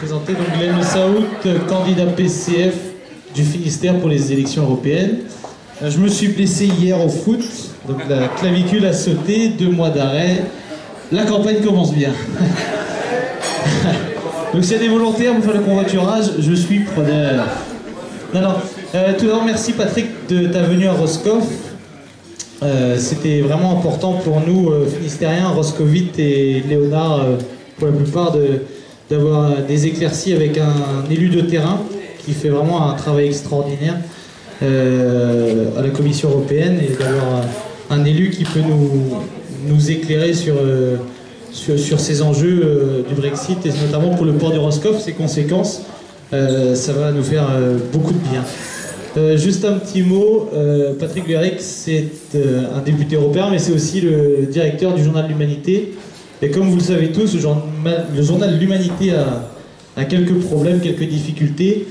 présenter donc Glenn Saoud, candidat PCF du Finistère pour les élections européennes. Je me suis blessé hier au foot, donc la clavicule a sauté, 2 mois d'arrêt. La campagne commence bien. Donc s'il y a des volontaires pour faire le covoiturage, je suis preneur. Non. Tout d'abord, merci Patrick de ta venue à Roscoff. C'était vraiment important pour nous, Finistériens, Roscovites et Léonard, pour la plupart, d'avoir des éclaircies avec un élu de terrain qui fait vraiment un travail extraordinaire à la Commission européenne, et d'avoir un élu qui peut nous éclairer sur ces enjeux du Brexit, et notamment pour le port de Roscoff, ses conséquences. Ça va nous faire beaucoup de bien. Juste un petit mot, Patrick Léric, c'est un député européen, mais c'est aussi le directeur du Journal de l'Humanité. Et comme vous le savez tous, le Journal de l'Humanité a quelques problèmes, quelques difficultés.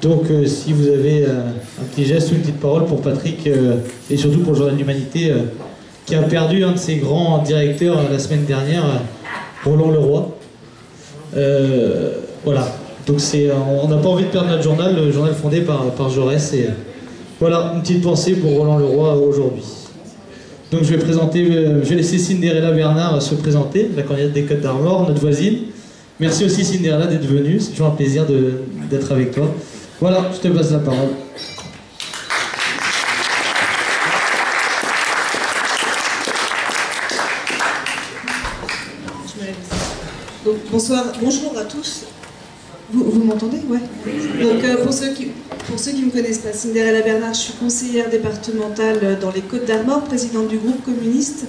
Donc si vous avez un petit geste ou une petite parole pour Patrick, et surtout pour le Journal de l'Humanité, qui a perdu un de ses grands directeurs la semaine dernière, Roland Leroy. Voilà. Donc on n'a pas envie de perdre notre journal, le journal fondé par Jaurès. Et voilà, une petite pensée pour Roland Leroy aujourd'hui. Donc je vais laisser Cinderella Bernard se présenter, la candidate des Côtes d'Armor, notre voisine. Merci aussi Cinderella d'être venue, c'est toujours un plaisir d'être avec toi. Voilà, je te passe la parole. Donc, bonjour à tous. Vous m'entendez? Ouais. Donc pour ceux qui ne me connaissent pas, Cinderella Bernard, je suis conseillère départementale dans les Côtes d'Armor, présidente du groupe communiste.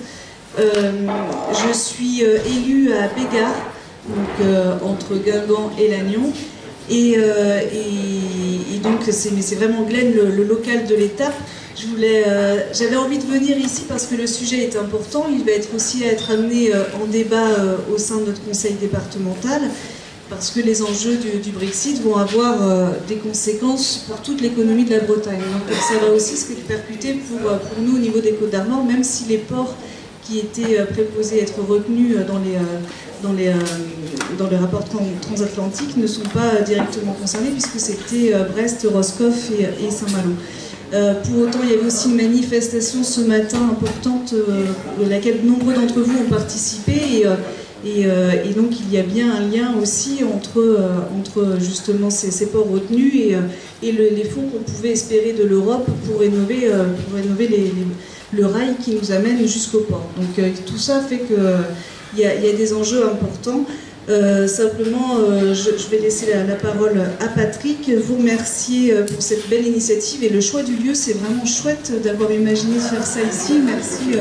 Je suis élue à Bégard, donc entre Guingamp et Lannion. Et donc c'est vraiment Glenn, le local de l'étape. J'avais envie de venir ici parce que le sujet est important. Il va être amené en débat au sein de notre conseil départemental, parce que les enjeux du Brexit vont avoir des conséquences pour toute l'économie de la Bretagne. Donc ça va aussi se répercuter pour nous au niveau des Côtes d'Armor, même si les ports qui étaient préposés être retenus dans les rapports transatlantiques ne sont pas directement concernés, puisque c'était Brest, Roscoff et Saint-Malo. Pour autant, il y avait aussi une manifestation ce matin importante, à laquelle nombreux d'entre vous ont participé, et donc il y a bien un lien aussi entre justement ces ports retenus et les fonds qu'on pouvait espérer de l'Europe pour rénover le rail qui nous amène jusqu'au port. Donc tout ça fait qu'il y a des enjeux importants. Simplement, je vais laisser la parole à Patrick, vous remercier pour cette belle initiative, et le choix du lieu, c'est vraiment chouette d'avoir imaginé de faire ça ici. Merci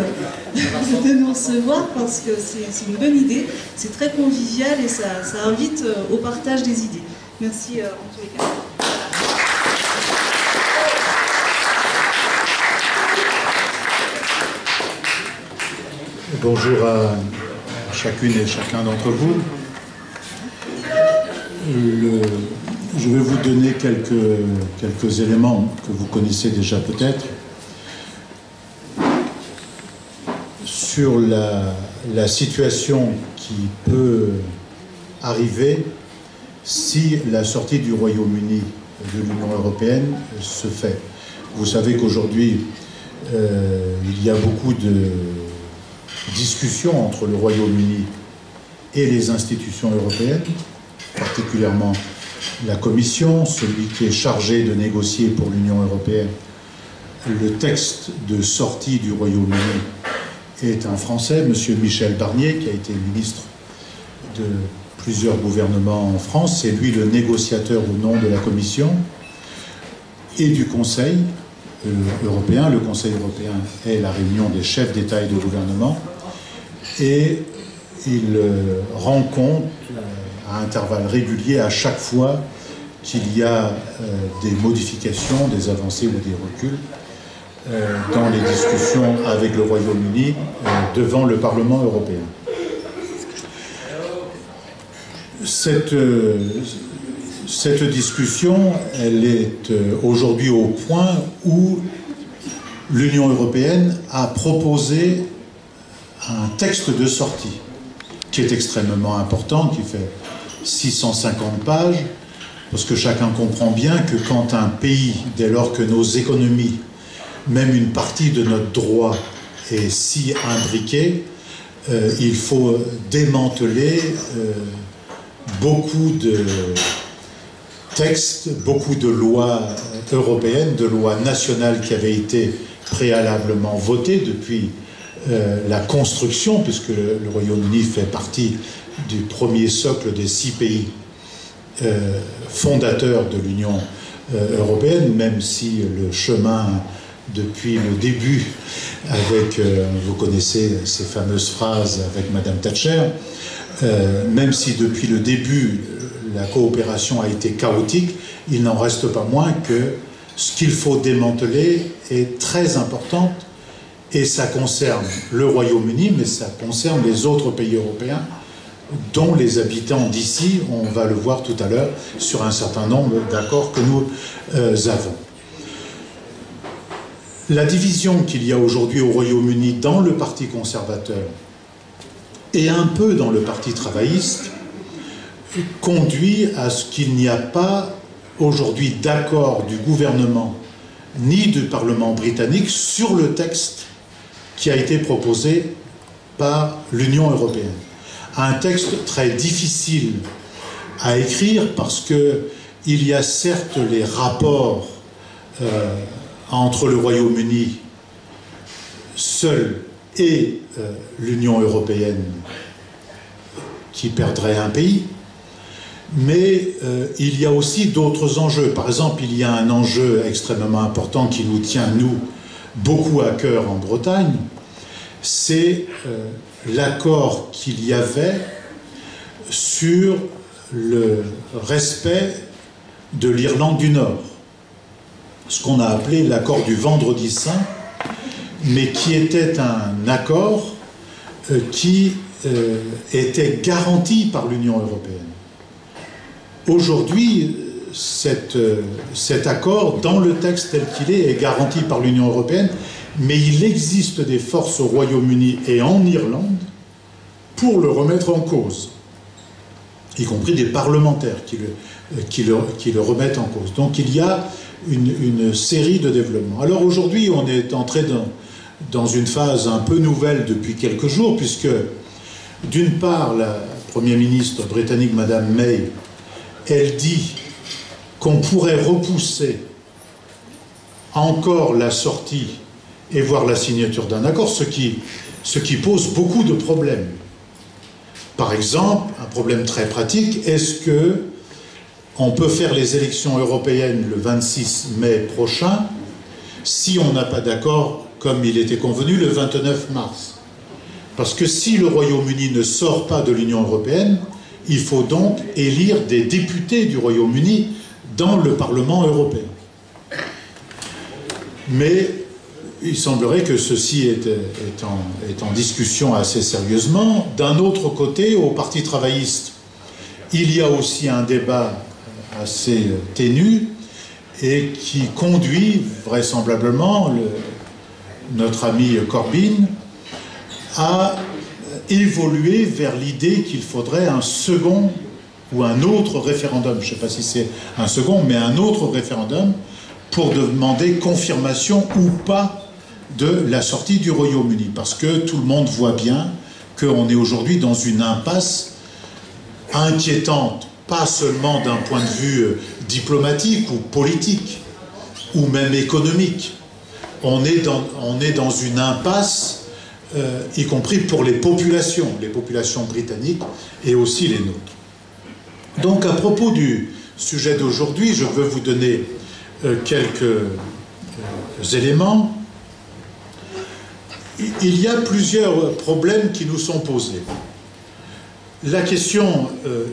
de nous recevoir, parce que c'est une bonne idée, c'est très convivial et ça invite au partage des idées. Merci en tous les cas. Bonjour à chacune et chacun d'entre vous. Je vais vous donner quelques éléments que vous connaissez déjà peut-être sur la situation qui peut arriver si la sortie du Royaume-Uni de l'Union européenne se fait. Vous savez qu'aujourd'hui, il y a beaucoup de discussions entre le Royaume-Uni et les institutions européennes, particulièrement la Commission, celui qui est chargé de négocier pour l'Union européenne. Le texte de sortie du Royaume-Uni est un Français, M. Michel Barnier, qui a été ministre de plusieurs gouvernements en France. C'est lui le négociateur au nom de la Commission et du Conseil européen. Le Conseil européen est la réunion des chefs d'État et de gouvernement, et il rend compte à intervalles réguliers à chaque fois qu'il y a des modifications, des avancées ou des reculs dans les discussions avec le Royaume-Uni devant le Parlement européen. Cette discussion, elle est aujourd'hui au point où l'Union européenne a proposé un texte de sortie qui est extrêmement important, qui fait 650 pages, parce que chacun comprend bien que quand un pays, dès lors que nos économies, même une partie de notre droit est si imbriquée, il faut démanteler beaucoup de textes, beaucoup de lois européennes, de lois nationales qui avaient été préalablement votées depuis la construction, puisque le Royaume-Uni fait partie du premier socle des 6 pays fondateurs de l'Union européenne, même si le chemin depuis le début, avec, vous connaissez ces fameuses phrases avec Madame Thatcher, même si depuis le début la coopération a été chaotique, il n'en reste pas moins que ce qu'il faut démanteler est très important, et ça concerne le Royaume-Uni, mais ça concerne les autres pays européens, dont les habitants d'ici, on va le voir tout à l'heure, sur un certain nombre d'accords que nous avons. La division qu'il y a aujourd'hui au Royaume-Uni dans le Parti conservateur et un peu dans le Parti travailliste conduit à ce qu'il n'y a pas aujourd'hui d'accord du gouvernement ni du Parlement britannique sur le texte qui a été proposé par l'Union européenne. Un texte très difficile à écrire parce qu'il y a certes les rapports entre le Royaume-Uni seul et l'Union européenne qui perdrait un pays, mais il y a aussi d'autres enjeux. Par exemple, il y a un enjeu extrêmement important qui nous tient, nous, beaucoup à cœur en Bretagne, c'est l'accord qu'il y avait sur le respect de l'Irlande du Nord, ce qu'on a appelé l'accord du Vendredi Saint, mais qui était un accord qui était garanti par l'Union européenne. Aujourd'hui, cet accord, dans le texte tel qu'il est garanti par l'Union européenne, mais il existe des forces au Royaume-Uni et en Irlande pour le remettre en cause, y compris des parlementaires qui le remettent en cause. Donc il y a une série de développements. Alors aujourd'hui, on est entré dans une phase un peu nouvelle depuis quelques jours, puisque d'une part, la Première ministre britannique, Madame May, elle dit qu'on pourrait repousser encore la sortie et voir la signature d'un accord, ce qui pose beaucoup de problèmes. Par exemple, un problème très pratique, est-ce qu'on peut faire les élections européennes le 26 mai prochain si on n'a pas d'accord, comme il était convenu, le 29 mars? Parce que si le Royaume-Uni ne sort pas de l'Union européenne, il faut donc élire des députés du Royaume-Uni dans le Parlement européen. Mais il semblerait que ceci est en discussion assez sérieusement. D'un autre côté, au Parti travailliste, il y a aussi un débat assez ténu et qui conduit vraisemblablement notre ami Corbyn à évoluer vers l'idée qu'il faudrait un second ou un autre référendum, je ne sais pas si c'est un second, mais un autre référendum pour demander confirmation ou pas de la sortie du Royaume-Uni. Parce que tout le monde voit bien qu'on est aujourd'hui dans une impasse inquiétante, pas seulement d'un point de vue diplomatique ou politique, ou même économique. On est dans une impasse y compris pour les populations britanniques et aussi les nôtres. Donc à propos du sujet d'aujourd'hui, je veux vous donner quelques éléments. Il y a plusieurs problèmes qui nous sont posés. La question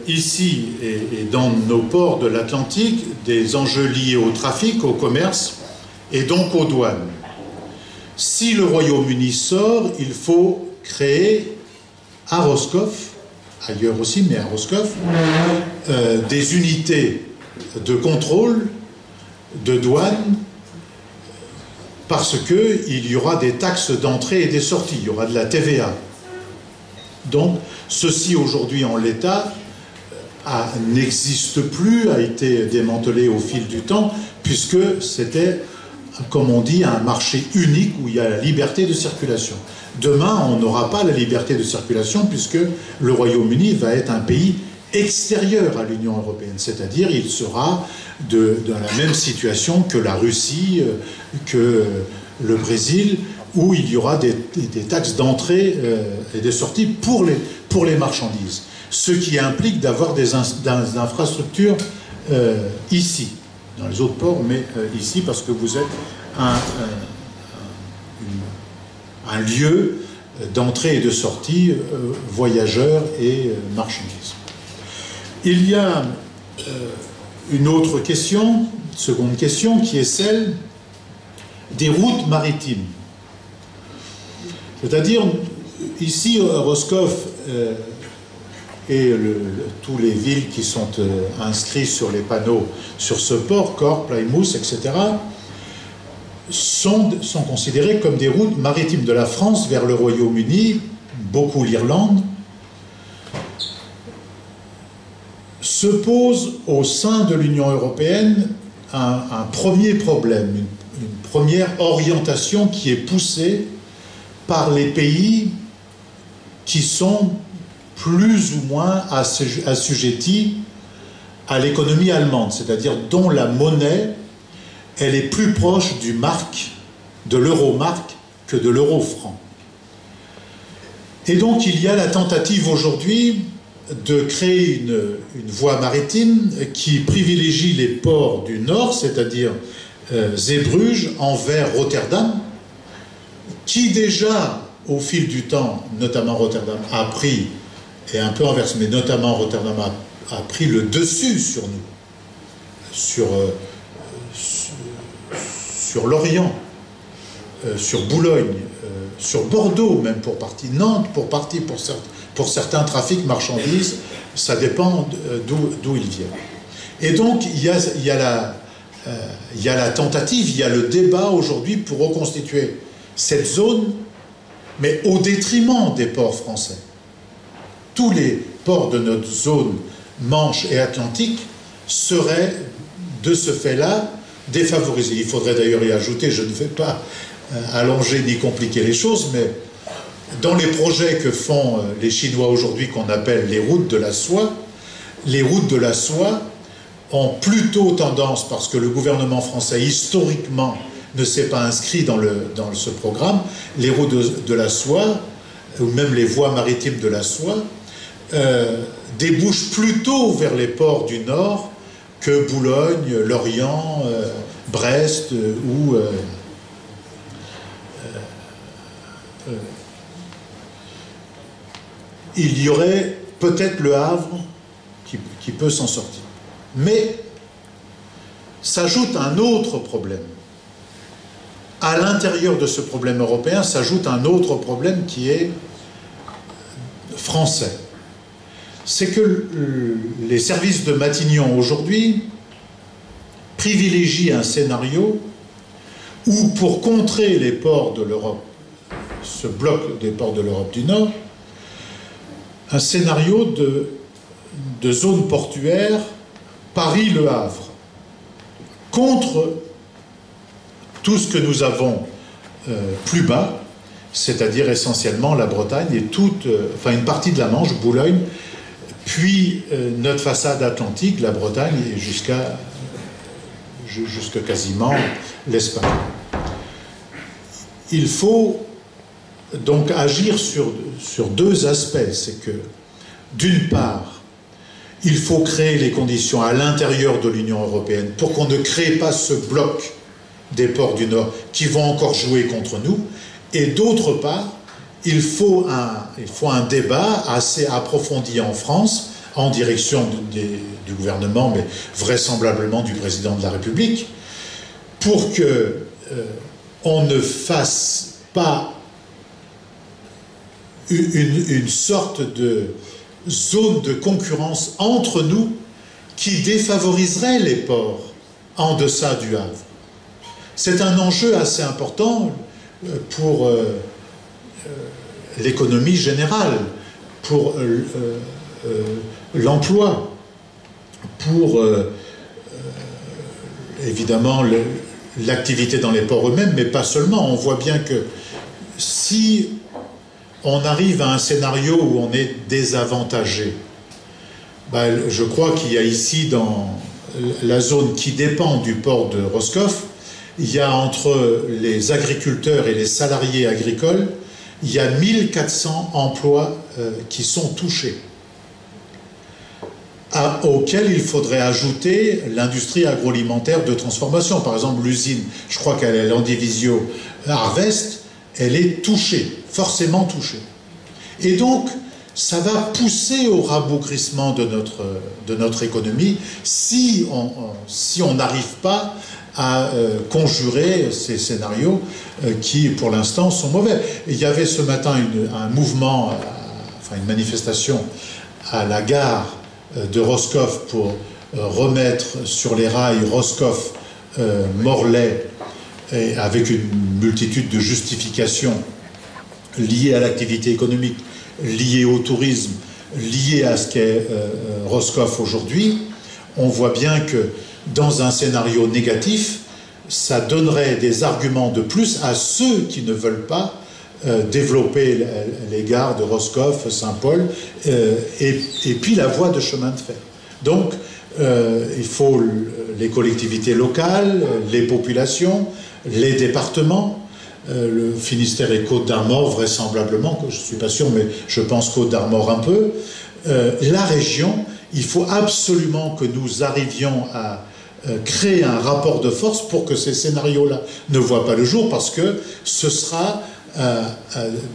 ici et dans nos ports de l'Atlantique, des enjeux liés au trafic, au commerce et donc aux douanes. Si le Royaume-Uni sort, il faut créer à Roscoff, ailleurs aussi, mais à Roscoff, des unités de contrôle, de douane, parce qu'il y aura des taxes d'entrée et des sorties, il y aura de la TVA. Donc, ceci aujourd'hui en l'état n'existe plus, a été démantelé au fil du temps, puisque c'était, comme on dit, un marché unique où il y a la liberté de circulation. Demain, on n'aura pas la liberté de circulation puisque le Royaume-Uni va être un pays extérieur à l'Union européenne, c'est-à-dire il sera dans la même situation que la Russie, que le Brésil, où il y aura des taxes d'entrée et de sortie pour les marchandises. Ce qui implique d'avoir des infrastructures ici, dans les autres ports, mais ici, parce que vous êtes un lieu d'entrée et de sortie voyageurs et marchandises. Il y a une autre question, seconde question, qui est celle des routes maritimes. C'est-à-dire, ici, Roscoff et tous les villes qui sont inscrites sur les panneaux sur ce port, Cork, Plymouth, etc., sont considérées comme des routes maritimes de la France vers le Royaume-Uni, beaucoup l'Irlande. Se pose au sein de l'Union européenne un premier problème, une première orientation qui est poussée par les pays qui sont plus ou moins assujettis à l'économie allemande, c'est-à-dire dont la monnaie, elle est plus proche du mark, de l'euro-mark, que de l'euro-franc. Et donc il y a la tentative aujourd'hui de créer une voie maritime qui privilégie les ports du nord, c'est-à-dire Zeebrugge, Anvers, Rotterdam, qui déjà, au fil du temps, notamment Rotterdam, a pris, et un peu inverse, mais notamment Rotterdam a pris le dessus sur nous, sur l'Orient, sur Boulogne, sur Bordeaux même pour partie, Nantes pour partie, pour certains trafics marchandises, ça dépend d'où ils viennent. Et donc il y a la tentative, il y a le débat aujourd'hui pour reconstituer cette zone, mais au détriment des ports français. Tous les ports de notre zone Manche et Atlantique seraient de ce fait-là défavorisés. Il faudrait d'ailleurs y ajouter, je ne vais pas allonger ni compliquer les choses, mais dans les projets que font les Chinois aujourd'hui, qu'on appelle les routes de la soie ont plutôt tendance, parce que le gouvernement français historiquement ne s'est pas inscrit dans ce programme, les routes de la soie, ou même les voies maritimes de la soie, débouchent plutôt vers les ports du Nord que Boulogne, Lorient, Brest ou il y aurait peut-être le Havre qui peut s'en sortir. Mais s'ajoute un autre problème. À l'intérieur de ce problème européen s'ajoute un autre problème qui est français. C'est que les services de Matignon aujourd'hui privilégient un scénario où, pour contrer les ports de l'Europe, ce bloc des ports de l'Europe du Nord, un scénario de zone portuaire Paris-Le Havre, contre tout ce que nous avons plus bas, c'est-à-dire essentiellement la Bretagne et une partie de la Manche, Boulogne, puis notre façade atlantique, la Bretagne, et jusqu'à quasiment l'Espagne. Il faut donc agir sur deux aspects. C'est que, d'une part, il faut créer les conditions à l'intérieur de l'Union européenne pour qu'on ne crée pas ce bloc des ports du Nord qui vont encore jouer contre nous. Et d'autre part, il faut un débat assez approfondi en France, en direction du gouvernement, mais vraisemblablement du président de la République, pour que on ne fasse pas une sorte de zone de concurrence entre nous qui défavoriserait les ports en deçà du Havre. C'est un enjeu assez important pour l'économie générale, pour l'emploi, pour évidemment l'activité dans les ports eux-mêmes, mais pas seulement. On voit bien que si on arrive à un scénario où on est désavantagé, ben, je crois qu'il y a ici dans la zone qui dépend du port de Roscoff, il y a entre les agriculteurs et les salariés agricoles, il y a 1400 emplois qui sont touchés, auxquels il faudrait ajouter l'industrie agroalimentaire de transformation. Par exemple, l'usine, je crois qu'elle est l'Andivisio Harvest, elle est touchée, forcément touchée. Et donc, ça va pousser au rabougrissement de notre économie si on n'arrive pas à conjurer ces scénarios qui, pour l'instant, sont mauvais. Et il y avait ce matin un mouvement, une manifestation à la gare de Roscoff pour remettre sur les rails Roscoff, Morlaix, et avec une multitude de justifications liées à l'activité économique, liées au tourisme, liées à ce qu'est Roscoff aujourd'hui. On voit bien que dans un scénario négatif, ça donnerait des arguments de plus à ceux qui ne veulent pas développer les gares de Roscoff, Saint-Paul, et puis la voie de chemin de fer. Donc, il faut les collectivités locales, les populations, les départements, le Finistère et Côte-d'Armor vraisemblablement, je ne suis pas sûr, mais je pense Côte-d'Armor un peu, la région. Il faut absolument que nous arrivions à créer un rapport de force pour que ces scénarios-là ne voient pas le jour, parce que ce sera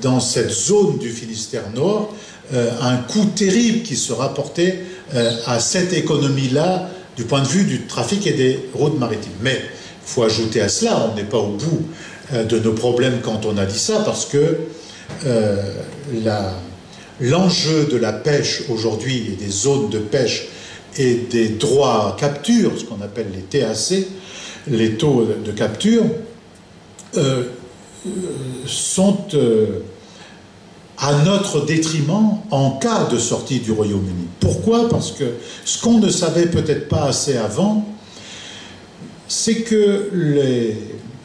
dans cette zone du Finistère Nord un coup terrible qui sera porté à cette économie-là du point de vue du trafic et des routes maritimes. Mais il faut ajouter à cela, on n'est pas au bout de nos problèmes quand on a dit ça, parce que l'enjeu de la pêche aujourd'hui et des zones de pêche et des droits à capture, ce qu'on appelle les TAC, les taux de capture, sont à notre détriment en cas de sortie du Royaume-Uni. Pourquoi? Parce que ce qu'on ne savait peut-être pas assez avant, c'est que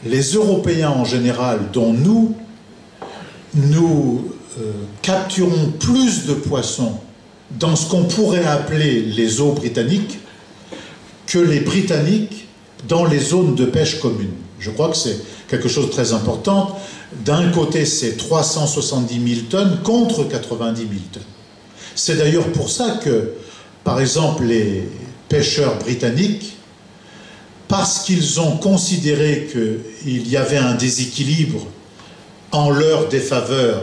les Européens en général, dont nous capturons plus de poissons dans ce qu'on pourrait appeler les eaux britanniques que les Britanniques dans les zones de pêche communes. Je crois que c'est quelque chose de très important. D'un côté, c'est 370 000 tonnes contre 90 000 tonnes. C'est d'ailleurs pour ça que, par exemple, les pêcheurs britanniques, parce qu'ils ont considéré qu'il y avait un déséquilibre en leur défaveur,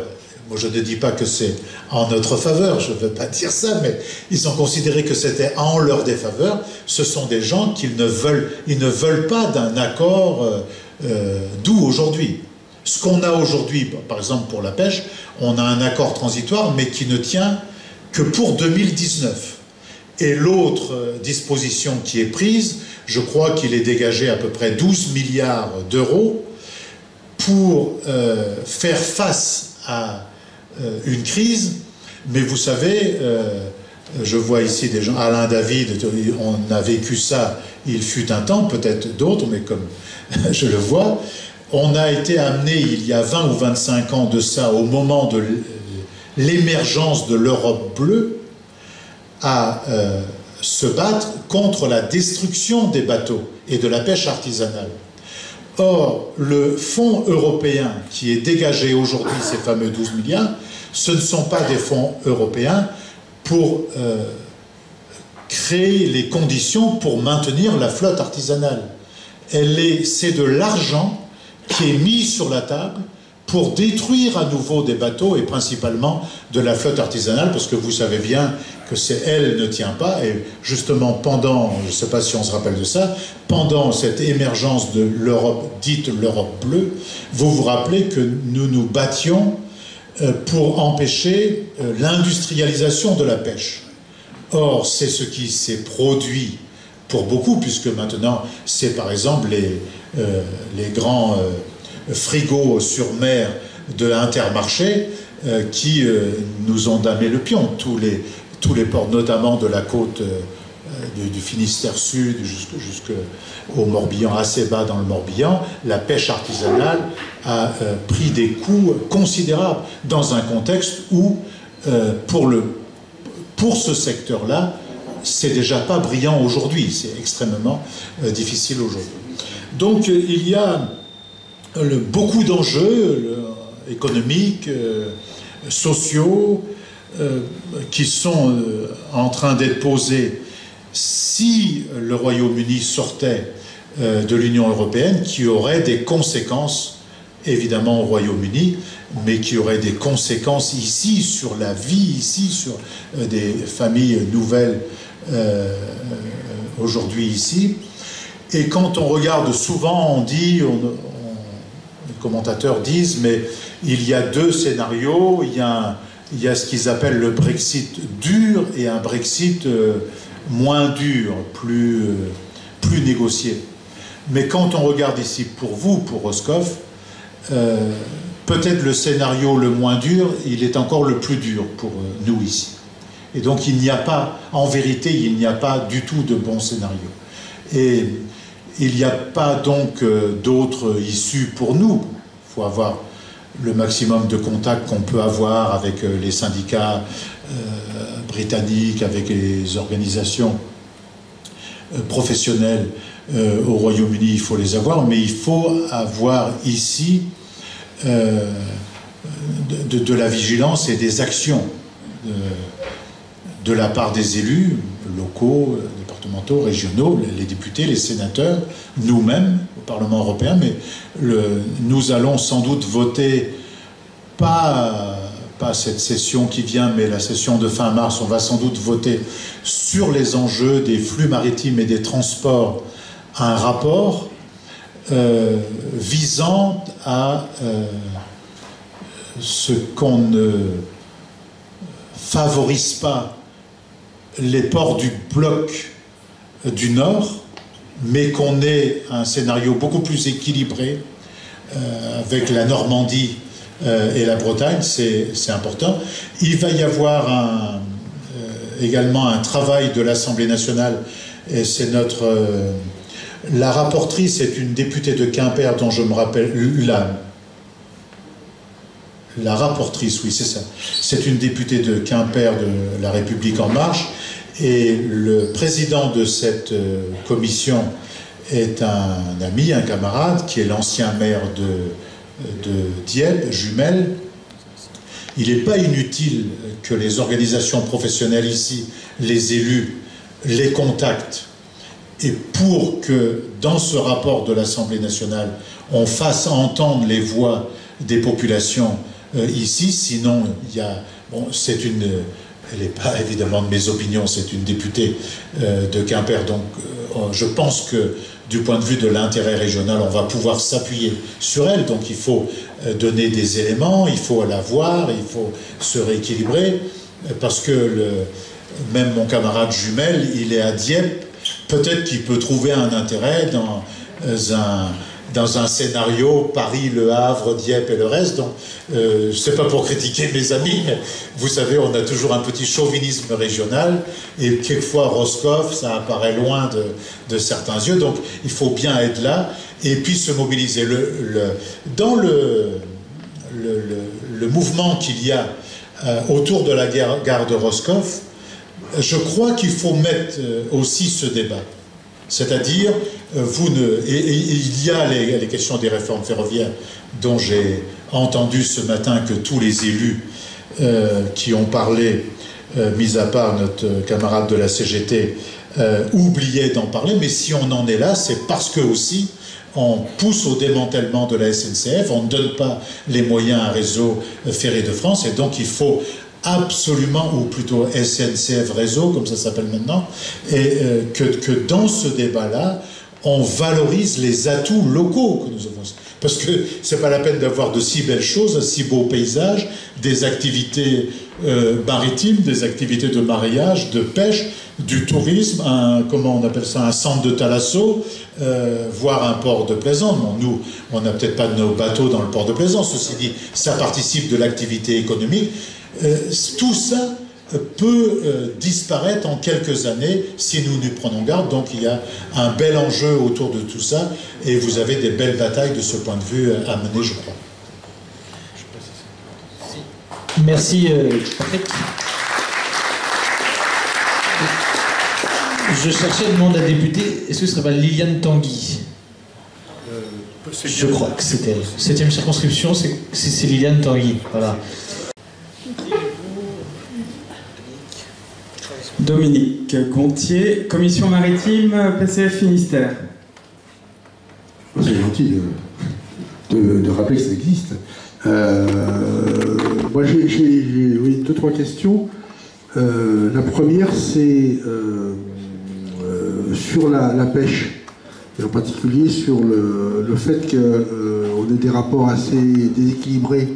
moi je ne dis pas que c'est en notre faveur, je ne veux pas dire ça, mais ils ont considéré que c'était en leur défaveur, ce sont des gens qui ne veulent pas d'un accord doux aujourd'hui. Ce qu'on a aujourd'hui, par exemple pour la pêche, on a un accord transitoire, mais qui ne tient que pour 2019. Et l'autre disposition qui est prise, je crois qu'il est dégagé à peu près 12 milliards d'euros pour faire face à une crise. Mais vous savez, je vois ici des gens, Alain David, on a vécu ça, il fut un temps, peut-être d'autres, mais comme je le vois, on a été amené il y a 20 ou 25 ans de ça, au moment de l'émergence de l'Europe bleue, à se battre contre la destruction des bateaux et de la pêche artisanale. Or, le fonds européen qui est dégagé aujourd'hui, ces fameux 12 milliards, ce ne sont pas des fonds européens pour créer les conditions pour maintenir la flotte artisanale. C'est de l'argent qui est mis sur la table pour détruire à nouveau des bateaux et principalement de la flotte artisanale, parce que vous savez bien que elle ne tient pas, et justement pendant, je ne sais pas si on se rappelle de ça, pendant cette émergence de l'Europe, dite l'Europe bleue, vous vous rappelez que nous nous battions pour empêcher l'industrialisation de la pêche. Or, c'est ce qui s'est produit pour beaucoup, puisque maintenant, c'est par exemple les grands frigos sur mer de Intermarché qui nous ont damé le pion. Tous les ports, notamment de la côte du Finistère Sud jusqu'au Morbihan, assez bas dans le Morbihan, la pêche artisanale a pris des coups considérables dans un contexte où, pour ce secteur-là, c'est déjà pas brillant aujourd'hui, c'est extrêmement difficile aujourd'hui. Donc il y a beaucoup d'enjeux économiques, sociaux, qui sont en train d'être posés si le Royaume-Uni sortait de l'Union européenne, qui aurait des conséquences évidemment au Royaume-Uni, mais qui aurait des conséquences ici sur la vie, ici sur des familles nouvelles aujourd'hui ici. Et quand on regarde souvent, on dit, les commentateurs disent, mais il y a deux scénarios, il y a ce qu'ils appellent le Brexit dur et un Brexit moins dur, plus négocié. Mais quand on regarde ici pour vous, pour Roscoff, peut-être le scénario le moins dur, il est encore le plus dur pour nous ici. Et donc il n'y a pas, en vérité, il n'y a pas du tout de bon scénario. Et il n'y a pas donc d'autres issues pour nous. Il faut avoir le maximum de contacts qu'on peut avoir avec les syndicats britanniques, avec les organisations professionnelles au Royaume-Uni, il faut les avoir, mais il faut avoir ici de la vigilance et des actions de la part des élus locaux, départementaux, régionaux, les députés, les sénateurs, nous-mêmes au Parlement européen, mais nous allons sans doute voter, pas cette session qui vient, mais la session de fin mars, on va sans doute voter sur les enjeux des flux maritimes et des transports, un rapport visant à ce qu'on ne favorise pas les ports du bloc du Nord, mais qu'on ait un scénario beaucoup plus équilibré avec la Normandie et la Bretagne, c'est important. Il va y avoir également un travail de l'Assemblée nationale, et c'est la rapporteure, c'est une députée de Quimper dont je me rappelle, la rapportrice, oui c'est ça, c'est une députée de Quimper de La République En Marche, et le président de cette commission est un ami, un camarade, qui est l'ancien maire de Dieppe, Jumelles. Il n'est pas inutile que les organisations professionnelles ici, les élus, les contactent, et pour que dans ce rapport de l'Assemblée nationale, on fasse entendre les voix des populations ici, sinon il y a... Bon, elle n'est pas évidemment de mes opinions, c'est une députée de Quimper, donc je pense que du point de vue de l'intérêt régional, on va pouvoir s'appuyer sur elle, donc il faut donner des éléments, il faut la voir, il faut se rééquilibrer, parce que même mon camarade Jumel, il est à Dieppe, peut-être qu'il peut trouver un intérêt dans un scénario Paris, Le Havre, Dieppe et le reste. Donc, c'est pas pour critiquer mes amis, mais vous savez, on a toujours un petit chauvinisme régional, et quelquefois Roscoff, ça apparaît loin de certains yeux, donc il faut bien être là, et puis se mobiliser. Dans le mouvement qu'il y a autour de la gare de Roscoff, je crois qu'il faut mettre aussi ce débat. C'est-à-dire, il y a les questions des réformes ferroviaires dont j'ai entendu ce matin que tous les élus qui ont parlé, mis à part notre camarade de la CGT, oubliaient d'en parler, mais si on en est là, c'est parce que aussi on pousse au démantèlement de la SNCF, on ne donne pas les moyens à Réseau Ferré de France, et donc il faut absolument, ou plutôt SNCF Réseau, comme ça s'appelle maintenant, et que dans ce débat-là, on valorise les atouts locaux que nous avons. Parce que c'est pas la peine d'avoir de si belles choses, un si beau paysage, des activités maritimes, des activités de mariage, de pêche, du tourisme, comment on appelle ça, un centre de thalasso, voire un port de plaisance. Bon, nous, on n'a peut-être pas de nos bateaux dans le port de plaisance, ceci dit, ça participe de l'activité économique. Tout ça, peut disparaître en quelques années si nous nous prenons garde. Donc il y a un bel enjeu autour de tout ça et vous avez des belles batailles de ce point de vue à mener, je crois. Merci Patrick. Je cherchais le nom de la députée. Est-ce que ce serait pas Liliane Tanguy? Je crois que c'était 7e circonscription, c'est Liliane Tanguy. Voilà. Dominique Gontier, Commission maritime, PCF Finistère. C'est gentil de rappeler que ça existe. Moi, j'ai oui, 2-3 questions. La première, c'est sur la pêche, et en particulier sur le fait qu'on ait des rapports assez déséquilibrés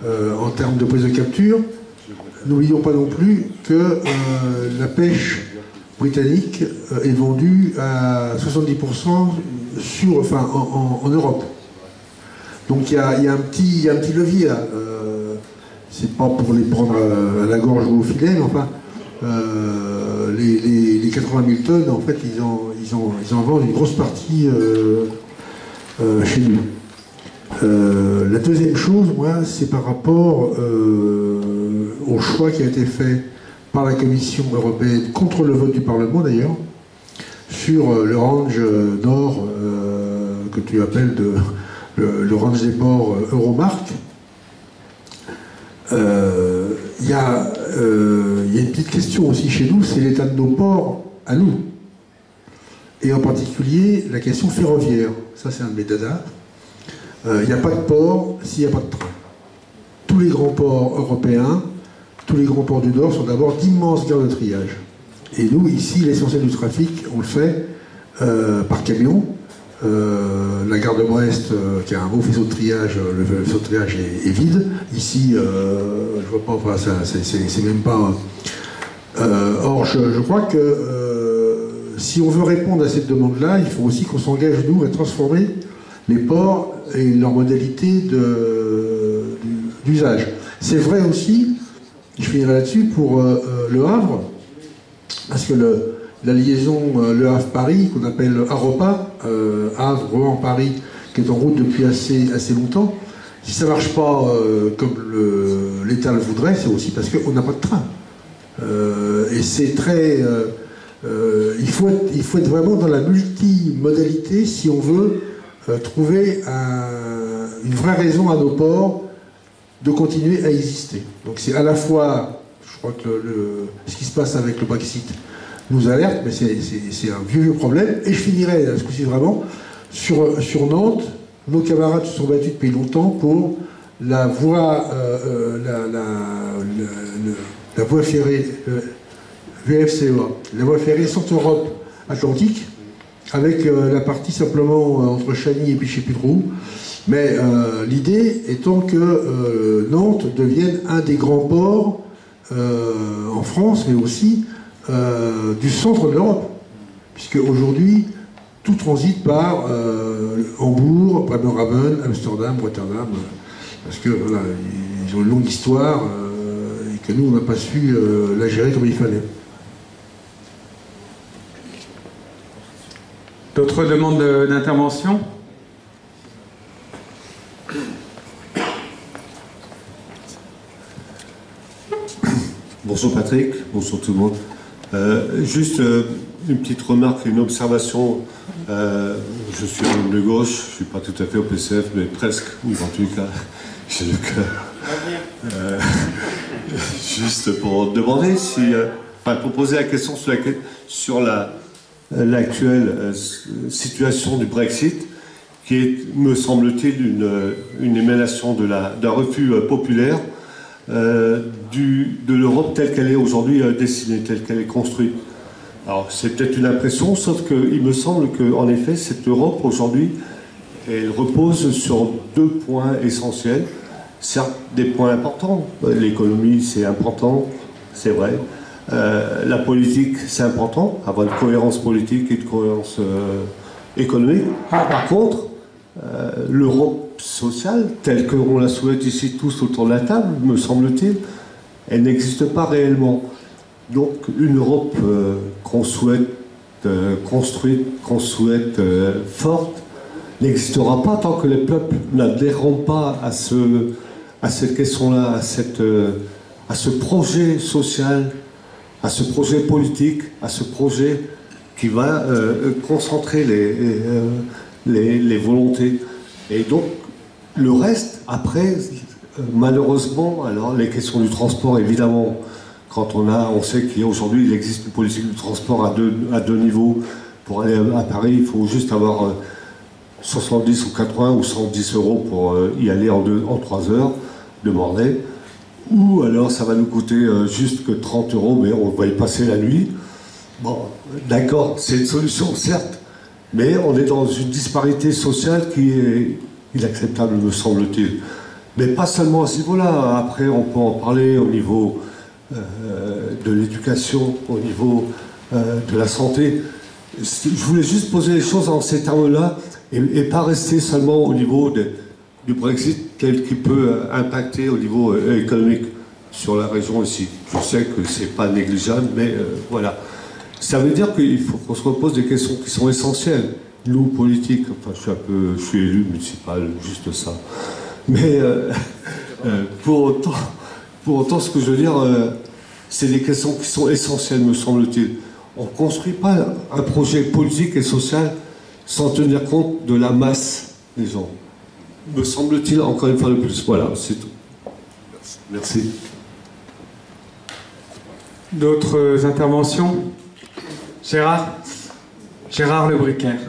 en termes de prise de capture. N'oublions pas non plus que la pêche britannique est vendue à 70% en Europe. Donc il y a un petit levier là. C'est pas pour les prendre à la gorge ou au filet, mais enfin, les 80 000 tonnes, en fait, ils en vendent une grosse partie chez nous. La deuxième chose, moi, c'est par rapport au choix qui a été fait par la Commission européenne, contre le vote du Parlement d'ailleurs, sur le range nord, que tu appelles le range des ports Euromark. Il y a une petite question aussi chez nous, c'est l'état de nos ports à nous. Et en particulier, la question ferroviaire. Ça, c'est un de mes dadas. Il n'y a pas de port s'il n'y a pas de train. Tous les grands ports européens, tous les grands ports du Nord sont d'abord d'immenses gares de triage. Et nous, ici, l'essentiel du trafic, on le fait par camion. La gare de Brest, qui a un beau faisceau de triage, le faisceau de triage est vide. Ici, je vois pas, enfin, c'est même pas... or, je crois que si on veut répondre à cette demande-là, il faut aussi qu'on s'engage, nous, à transformer les ports et leur modalité d'usage. C'est vrai aussi, je finirai là-dessus, pour le Havre, parce que la liaison Le Havre-Paris, qu'on appelle AROPA, Havre-Rouen-Paris, qui est en route depuis assez longtemps, si ça ne marche pas comme l'État le voudrait, c'est aussi parce qu'on n'a pas de train. Et c'est très... il faut être vraiment dans la multimodalité si on veut trouver une vraie raison à nos ports de continuer à exister. Donc c'est à la fois, je crois que ce qui se passe avec le Brexit nous alerte, mais c'est un vieux problème. Et je finirai, ce coup-ci vraiment, sur Nantes. Nos camarades se sont battus depuis longtemps pour la voie ferrée VFCEA, la voie ferrée Centre-Europe Atlantique, avec la partie simplement entre Chagny et puis je ne sais plus trop où. Mais l'idée étant que Nantes devienne un des grands ports en France, mais aussi du centre de l'Europe. Puisque aujourd'hui, tout transite par Hambourg, Bremerhaven, Amsterdam, Rotterdam, parce que voilà, ils ont une longue histoire et que nous, on n'a pas su la gérer comme il fallait. D'autres demandes d'intervention? Bonjour Patrick, bonjour tout le monde. Juste une petite remarque, une observation. Je suis un homme de gauche, je ne suis pas tout à fait au PCF, mais presque, ou en tout cas, j'ai le cœur. Juste pour demander si... pour poser la question sur l'actuelle situation du Brexit, qui est, me semble-t-il, une émanation d'un refus populaire de l'Europe telle qu'elle est aujourd'hui dessinée, telle qu'elle est construite. Alors c'est peut-être une impression, sauf qu'il me semble qu'en effet, cette Europe aujourd'hui, elle repose sur deux points essentiels. Certes, des points importants. L'économie, c'est important, c'est vrai. La politique, c'est important, avoir une cohérence politique et une cohérence économique. Par contre, l'Europe sociale, telle qu'on la souhaite ici tous autour de la table, me semble-t-il, elle n'existe pas réellement. Donc une Europe qu'on souhaite construite, qu'on souhaite forte, n'existera pas tant que les peuples n'adhéreront pas à cette question-là, à ce projet social, à ce projet politique, à ce projet qui va concentrer les volontés. Et donc, le reste, après, malheureusement, alors les questions du transport, évidemment, quand on sait qu'aujourd'hui, il existe une politique du transport à deux niveaux. Pour aller à Paris, il faut juste avoir 70 ou 80 ou 110 euros pour y aller en 3 heures de Morlaix. Ou alors, ça va nous coûter juste que 30 euros, mais on va y passer la nuit. Bon, d'accord, c'est une solution, certes, mais on est dans une disparité sociale qui est inacceptable, me semble-t-il. Mais pas seulement à ce niveau-là. Après, on peut en parler au niveau de l'éducation, au niveau de la santé. Je voulais juste poser les choses en ces termes-là et pas rester seulement au niveau du Brexit tel qu'il peut impacter au niveau économique sur la région ici. Je sais que c'est pas négligeable, mais voilà. Ça veut dire qu'il faut qu'on se repose des questions qui sont essentielles. Nous, politiques, enfin je suis élu municipal, juste ça. Mais pour autant, ce que je veux dire, c'est des questions qui sont essentielles, me semble-t-il. On ne construit pas un projet politique et social sans tenir compte de la masse des gens. Me semble-t-il, encore une fois de plus. Voilà, c'est tout. Merci. D'autres interventions? Gérard Lebricaire.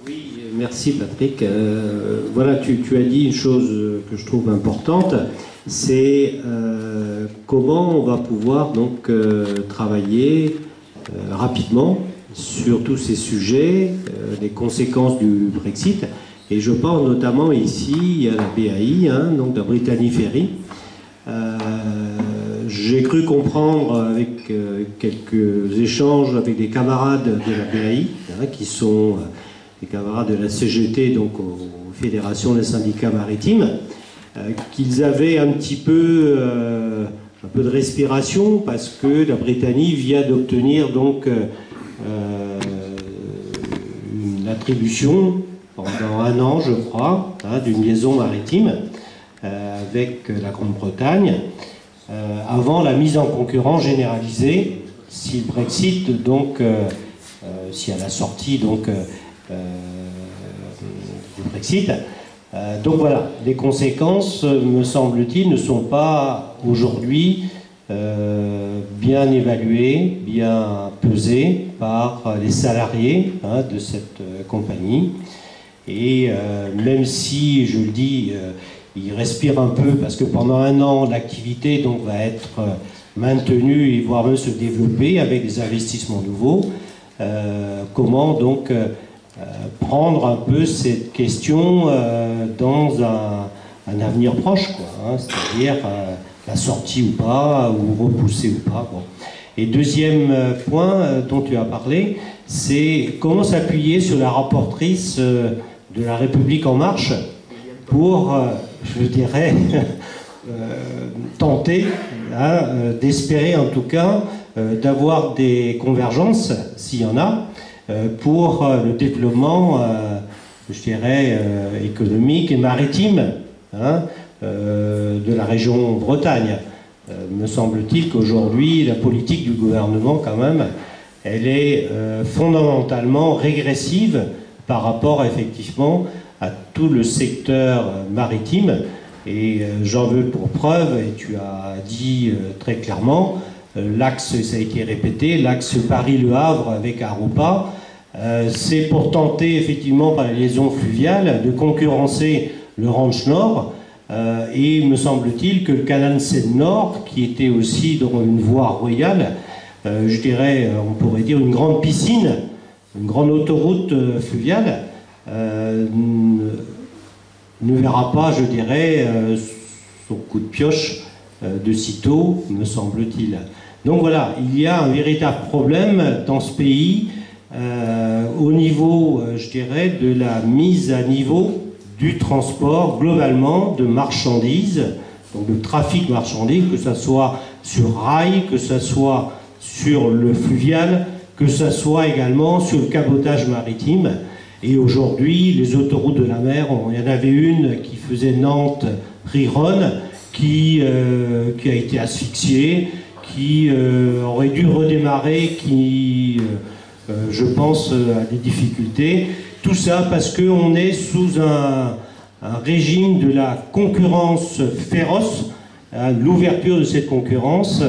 Oui, merci Patrick. Voilà, tu as dit une chose que je trouve importante, c'est comment on va pouvoir donc travailler rapidement sur tous ces sujets, les conséquences du Brexit. Et je pense notamment ici à la BAI, donc la Brittany Ferries. J'ai cru comprendre avec quelques échanges avec des camarades de la BAI, qui sont des camarades de la CGT, donc aux Fédérations des syndicats maritimes, qu'ils avaient un peu de respiration parce que la Brittany vient d'obtenir donc une attribution pendant 1 an, je crois, d'une liaison maritime avec la Grande-Bretagne, avant la mise en concurrence généralisée, si le Brexit, donc, si à la sortie donc, du Brexit. Donc voilà, les conséquences, me semble-t-il, ne sont pas aujourd'hui bien évaluées, bien pesées par les salariés de cette compagnie. Et même si, je le dis, ils respirent un peu parce que pendant 1 an, l'activité donc va être maintenue et voire même se développer avec des investissements nouveaux. Comment donc prendre un peu cette question dans un avenir proche, c'est-à-dire la sortie ou pas, ou repousser ou pas. Bon. Et deuxième point dont tu as parlé, c'est comment s'appuyer sur la rapportrice de La République En Marche pour, je dirais, tenter d'espérer en tout cas d'avoir des convergences, s'il y en a, pour le développement, je dirais, économique et maritime de la région Bretagne. Me semble-t-il qu'aujourd'hui, la politique du gouvernement, quand même, elle est fondamentalement régressive par rapport, effectivement, à tout le secteur maritime. Et j'en veux pour preuve, et tu as dit très clairement, l'axe, ça a été répété, l'axe Paris-Le Havre avec Aropa, c'est pour tenter effectivement par la liaison fluviale de concurrencer le Ranch Nord, et il me semble-t-il que le canal Seine-Nord, qui était aussi dans une voie royale, je dirais, on pourrait dire une grande piscine, une grande autoroute fluviale, ne verra pas, je dirais, son coup de pioche de sitôt, me semble-t-il. Donc voilà, il y a un véritable problème dans ce pays au niveau, je dirais, de la mise à niveau du transport globalement de marchandises, donc de trafic marchandises, que ce soit sur rail, que ce soit sur le fluvial, que ce soit également sur le cabotage maritime. Et aujourd'hui, les autoroutes de la mer, il y en avait une qui faisait Nantes-Rironne, qui a été asphyxiée, qui aurait dû redémarrer, qui, je pense, a des difficultés. Tout ça parce qu'on est sous un régime de la concurrence féroce, l'ouverture de cette concurrence,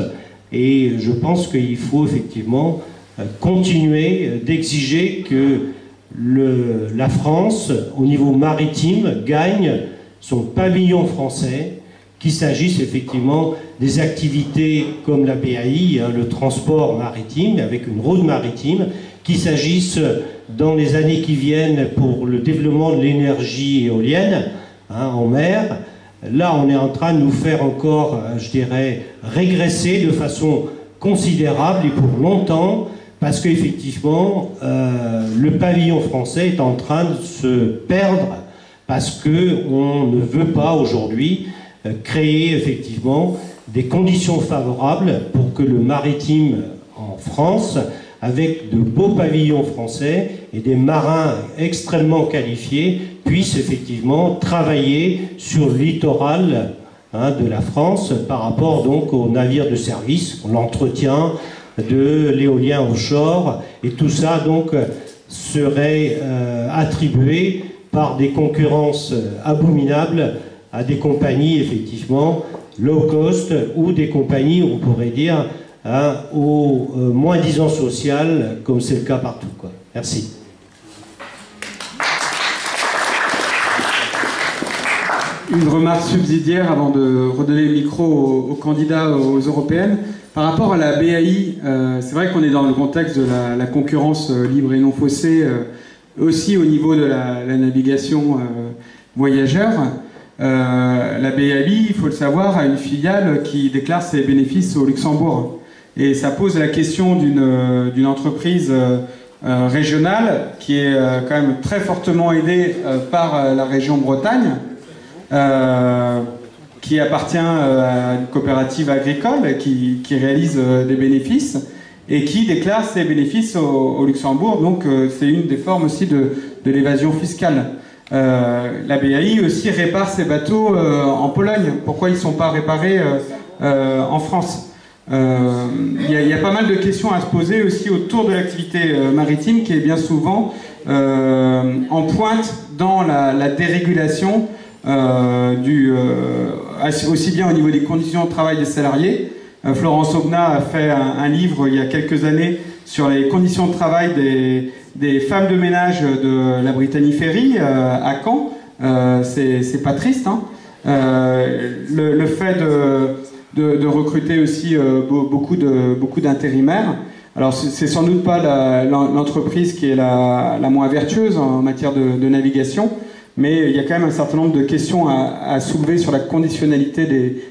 et je pense qu'il faut effectivement continuer d'exiger que la France, au niveau maritime, gagne son pavillon français, qu'il s'agisse effectivement des activités comme la BAI, le transport maritime, avec une route maritime, qu'il s'agisse dans les années qui viennent pour le développement de l'énergie éolienne en mer. Là, on est en train de nous faire encore, je dirais, régresser de façon considérable et pour longtemps, parce qu'effectivement, le pavillon français est en train de se perdre, parce qu'on ne veut pas aujourd'hui créer effectivement des conditions favorables pour que le maritime en France, avec de beaux pavillons français et des marins extrêmement qualifiés, puissent effectivement travailler sur le littoral de la France par rapport donc aux navires de service, l'entretien de l'éolien offshore, et tout ça donc serait attribué par des concurrences abominables à des compagnies effectivement low cost ou des compagnies, on pourrait dire, au moins-disant social, comme c'est le cas partout, quoi. Merci. Une remarque subsidiaire avant de redonner le micro aux candidats aux européennes. Par rapport à la BAI, c'est vrai qu'on est dans le contexte de la concurrence libre et non faussée, aussi au niveau de la navigation voyageur. La BAI, il faut le savoir, a une filiale qui déclare ses bénéfices au Luxembourg. Et ça pose la question d'une entreprise régionale qui est quand même très fortement aidée par la région Bretagne, qui appartient à une coopérative agricole qui réalise des bénéfices et qui déclare ses bénéfices au Luxembourg. Donc c'est une des formes aussi de l'évasion fiscale. La BAI aussi répare ses bateaux en Pologne. Pourquoi ils ne sont pas réparés en France? Il y a pas mal de questions à se poser aussi autour de l'activité maritime qui est bien souvent en pointe dans la dérégulation aussi bien au niveau des conditions de travail des salariés. Florence Aubenas a fait un livre il y a quelques années sur les conditions de travail des femmes de ménage de la Brittany Ferry à Caen. C'est pas triste, hein. Le fait de recruter aussi beaucoup d'intérimaires. Alors c'est sans doute pas l'entreprise qui est la moins vertueuse en matière de navigation, mais il y a quand même un certain nombre de questions à soulever sur la conditionnalité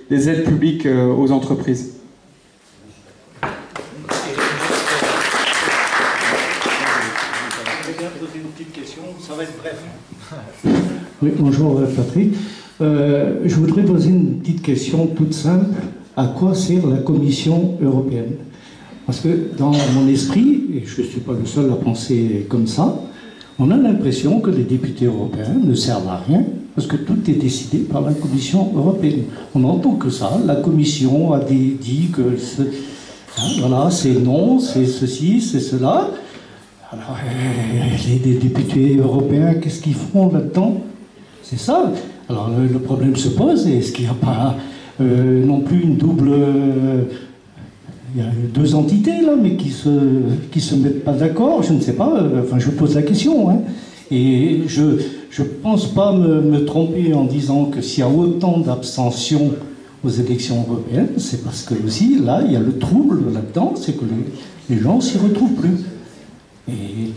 des aides publiques aux entreprises. Oui, bonjour Patrick. Je voudrais poser une petite question toute simple. À quoi sert la Commission européenne? Parce que dans mon esprit, et je ne suis pas le seul à penser comme ça, on a l'impression que les députés européens ne servent à rien parce que tout est décidé par la Commission européenne. On n'entend que ça. La Commission a dit que voilà, c'est non, c'est ceci, c'est cela. Alors, les députés européens, qu'est-ce qu'ils font là-dedans? C'est ça. Alors, le problème se pose. Est-ce qu'il n'y a pas non plus une double... il y a deux entités, là, mais qui se mettent pas d'accord? Je ne sais pas. Enfin, je pose la question. Hein. Et je ne pense pas me tromper en disant que s'il y a autant d'abstention aux élections européennes, c'est parce que aussi, là, il y a le trouble là-dedans, c'est que les gens s'y retrouvent plus. Et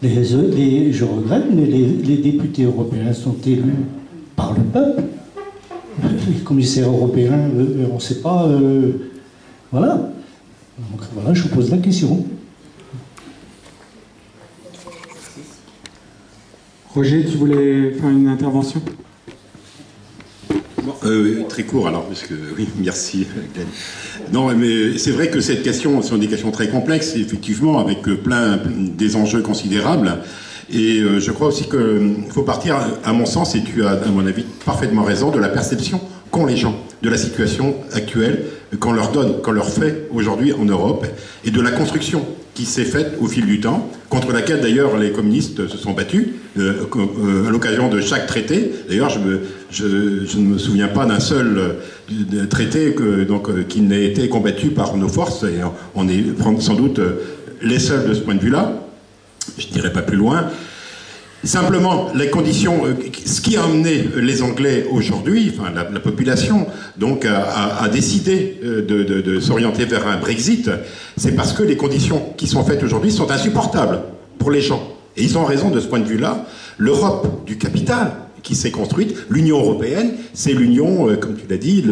je regrette, mais les députés européens sont élus par le peuple. Les commissaires européens, on ne sait pas... voilà. Donc voilà, je vous pose la question. Roger, tu voulais faire une intervention? Très court alors, parce que oui, merci Glenn. Non, mais c'est vrai que cette question, ce sont des questions très complexes, effectivement, avec plein des enjeux considérables. Et je crois aussi qu'il faut partir, à mon sens, et tu as, à mon avis, parfaitement raison, de la perception qu'ont les gens de la situation actuelle, qu'on leur donne, qu'on leur fait aujourd'hui en Europe, et de la construction qui s'est faite au fil du temps, contre laquelle d'ailleurs les communistes se sont battus à l'occasion de chaque traité. D'ailleurs, je ne me souviens pas d'un seul traité qui n'ait été combattu par nos forces, et on est sans doute les seuls de ce point de vue-là. Je n'irai pas plus loin. Simplement, les conditions, ce qui a amené les Anglais aujourd'hui, enfin la population, donc à décider de s'orienter vers un Brexit, c'est parce que les conditions qui sont faites aujourd'hui sont insupportables pour les gens. Et ils ont raison de ce point de vue-là. L'Europe du capital qui s'est construite, l'Union européenne, c'est l'union, comme tu l'as dit,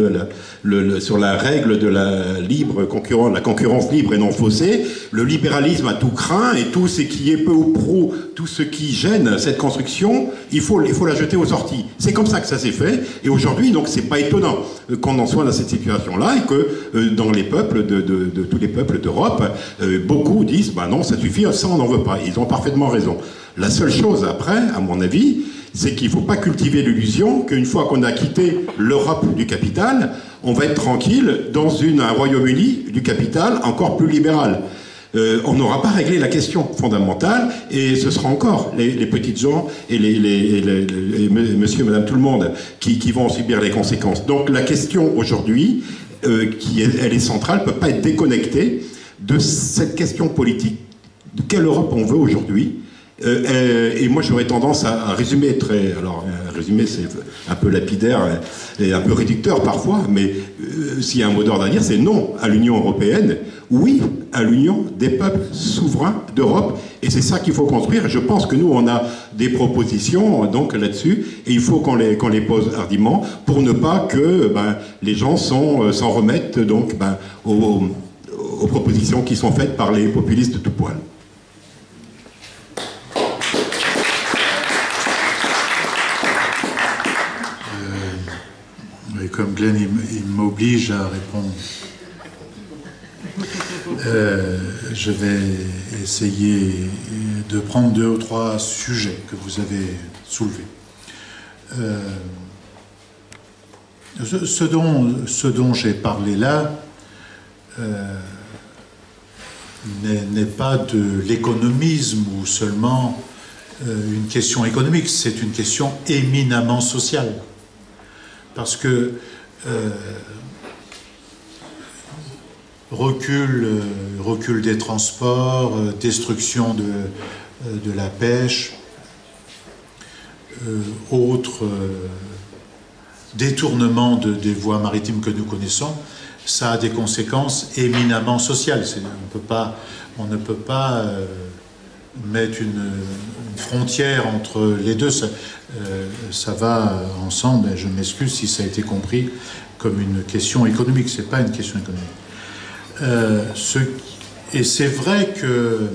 sur la règle de la libre concurrence, la concurrence libre et non faussée, le libéralisme à tout craint, et tout ce qui est peu ou prou, tout ce qui gêne cette construction, il faut la jeter aux orties. C'est comme ça que ça s'est fait, et aujourd'hui, donc, c'est pas étonnant qu'on en soit dans cette situation-là, et que dans les peuples, de tous les peuples d'Europe, beaucoup disent, bah non, ça suffit, ça on n'en veut pas. Ils ont parfaitement raison. La seule chose après, à mon avis, c'est qu'il ne faut pas cultiver l'illusion qu'une fois qu'on a quitté l'Europe du capital, on va être tranquille dans un Royaume-Uni du capital encore plus libéral. On n'aura pas réglé la question fondamentale, et ce sera encore les petites gens et monsieur et madame tout le monde qui vont en subir les conséquences. Donc la question aujourd'hui, elle est centrale, ne peut pas être déconnectée de cette question politique. De quelle Europe on veut aujourd'hui? Et moi j'aurais tendance à résumer résumer c'est un peu lapidaire et un peu réducteur parfois, mais s'il y a un mot d'ordre à dire, c'est non à l'Union européenne, oui à l'union des peuples souverains d'Europe, et c'est ça qu'il faut construire. Je pense que nous on a des propositions donc là-dessus, et il faut qu'on les pose hardiment pour ne pas que les gens s'en remettent donc aux propositions qui sont faites par les populistes de tout poil. Comme Glenn, il m'oblige à répondre. Je vais essayer de prendre 2 ou 3 sujets que vous avez soulevés. Ce dont j'ai parlé là n'est pas de l'économisme ou seulement une question économique, c'est une question éminemment sociale. Parce que recul des transports, destruction de la pêche, autres détournements des voies maritimes que nous connaissons, ça a des conséquences éminemment sociales. On ne peut pas mettre une frontière entre les deux, ça va ensemble, et je m'excuse si ça a été compris comme une question économique, c'est pas une question économique. Et c'est vrai que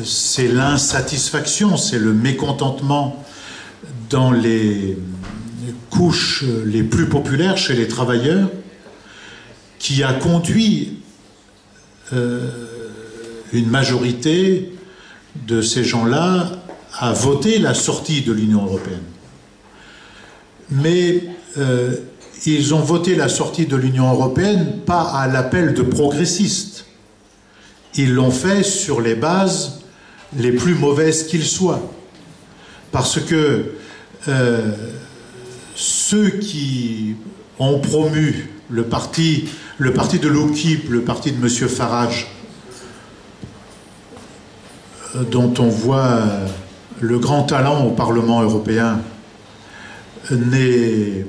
c'est l'insatisfaction, c'est le mécontentement dans les couches les plus populaires chez les travailleurs qui a conduit une majorité de ces gens-là à voter la sortie de l'Union européenne. Mais ils ont voté la sortie de l'Union européenne pas à l'appel de progressistes. Ils l'ont fait sur les bases les plus mauvaises qu'ils soient. Parce que ceux qui ont promu le parti de l'UKIP, le parti de M. Farage, dont on voit le grand talent au Parlement européen, n'est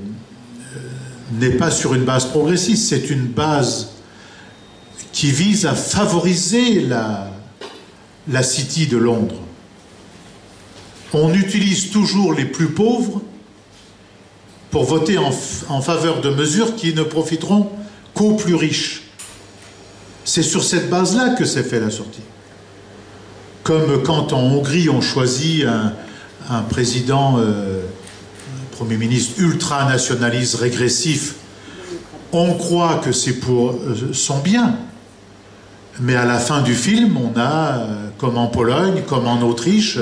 pas sur une base progressiste, c'est une base qui vise à favoriser la City de Londres. On utilise toujours les plus pauvres pour voter en faveur de mesures qui ne profiteront qu'aux plus riches. C'est sur cette base-là que s'est fait la sortie. Comme quand en Hongrie on choisit un président, Premier ministre ultranationaliste, régressif, on croit que c'est pour son bien. Mais à la fin du film, on a, comme en Pologne, comme en Autriche,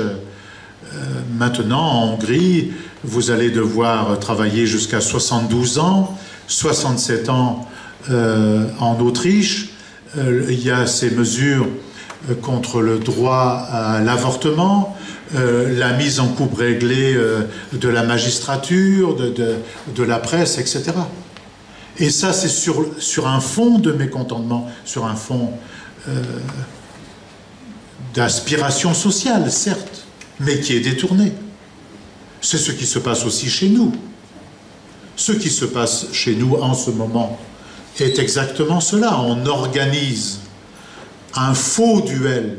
maintenant en Hongrie, vous allez devoir travailler jusqu'à 72 ans, 67 ans en Autriche. Il y a ces mesures contre le droit à l'avortement, la mise en coupe réglée de la magistrature, de la presse, etc. Et ça, c'est sur un fond de mécontentement, sur un fond d'aspiration sociale, certes, mais qui est détourné. C'est ce qui se passe aussi chez nous. Ce qui se passe chez nous en ce moment est exactement cela. On organise un faux duel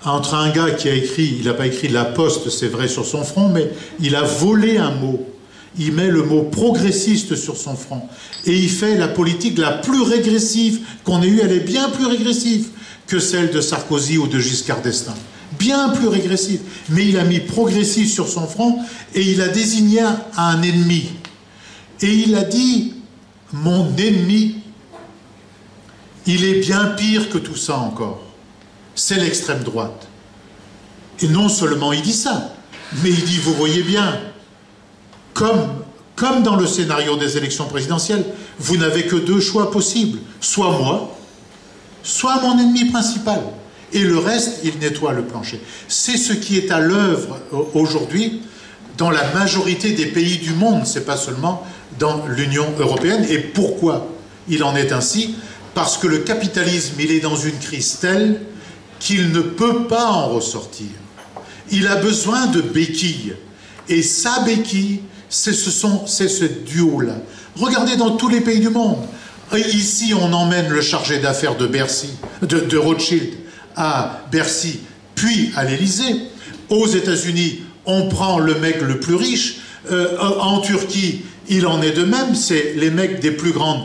entre un gars qui a écrit, il n'a pas écrit La Poste, c'est vrai, sur son front, mais il a volé un mot. Il met le mot progressiste sur son front. Et il fait la politique la plus régressive qu'on ait eue. Elle est bien plus régressive que celle de Sarkozy ou de Giscard d'Estaing. Bien plus régressive. Mais il a mis progressif sur son front et il a désigné un ennemi. Et il a dit, mon ennemi, il est bien pire que tout ça encore. C'est l'extrême droite. Et non seulement il dit ça, mais il dit, vous voyez bien, comme dans le scénario des élections présidentielles, vous n'avez que deux choix possibles. Soit moi, soit mon ennemi principal. Et le reste, il nettoie le plancher. C'est ce qui est à l'œuvre aujourd'hui dans la majorité des pays du monde. Ce n'est pas seulement dans l'Union européenne. Et pourquoi il en est ainsi? Parce que le capitalisme, il est dans une crise telle qu'il ne peut pas en ressortir. Il a besoin de béquilles. Et sa béquille, c'est ce duo-là. Regardez dans tous les pays du monde. Ici, on emmène le chargé d'affaires de Bercy, de Rothschild à Bercy, puis à l'Élysée. Aux États-Unis, on prend le mec le plus riche. En Turquie, il en est de même. C'est les mecs des plus grandes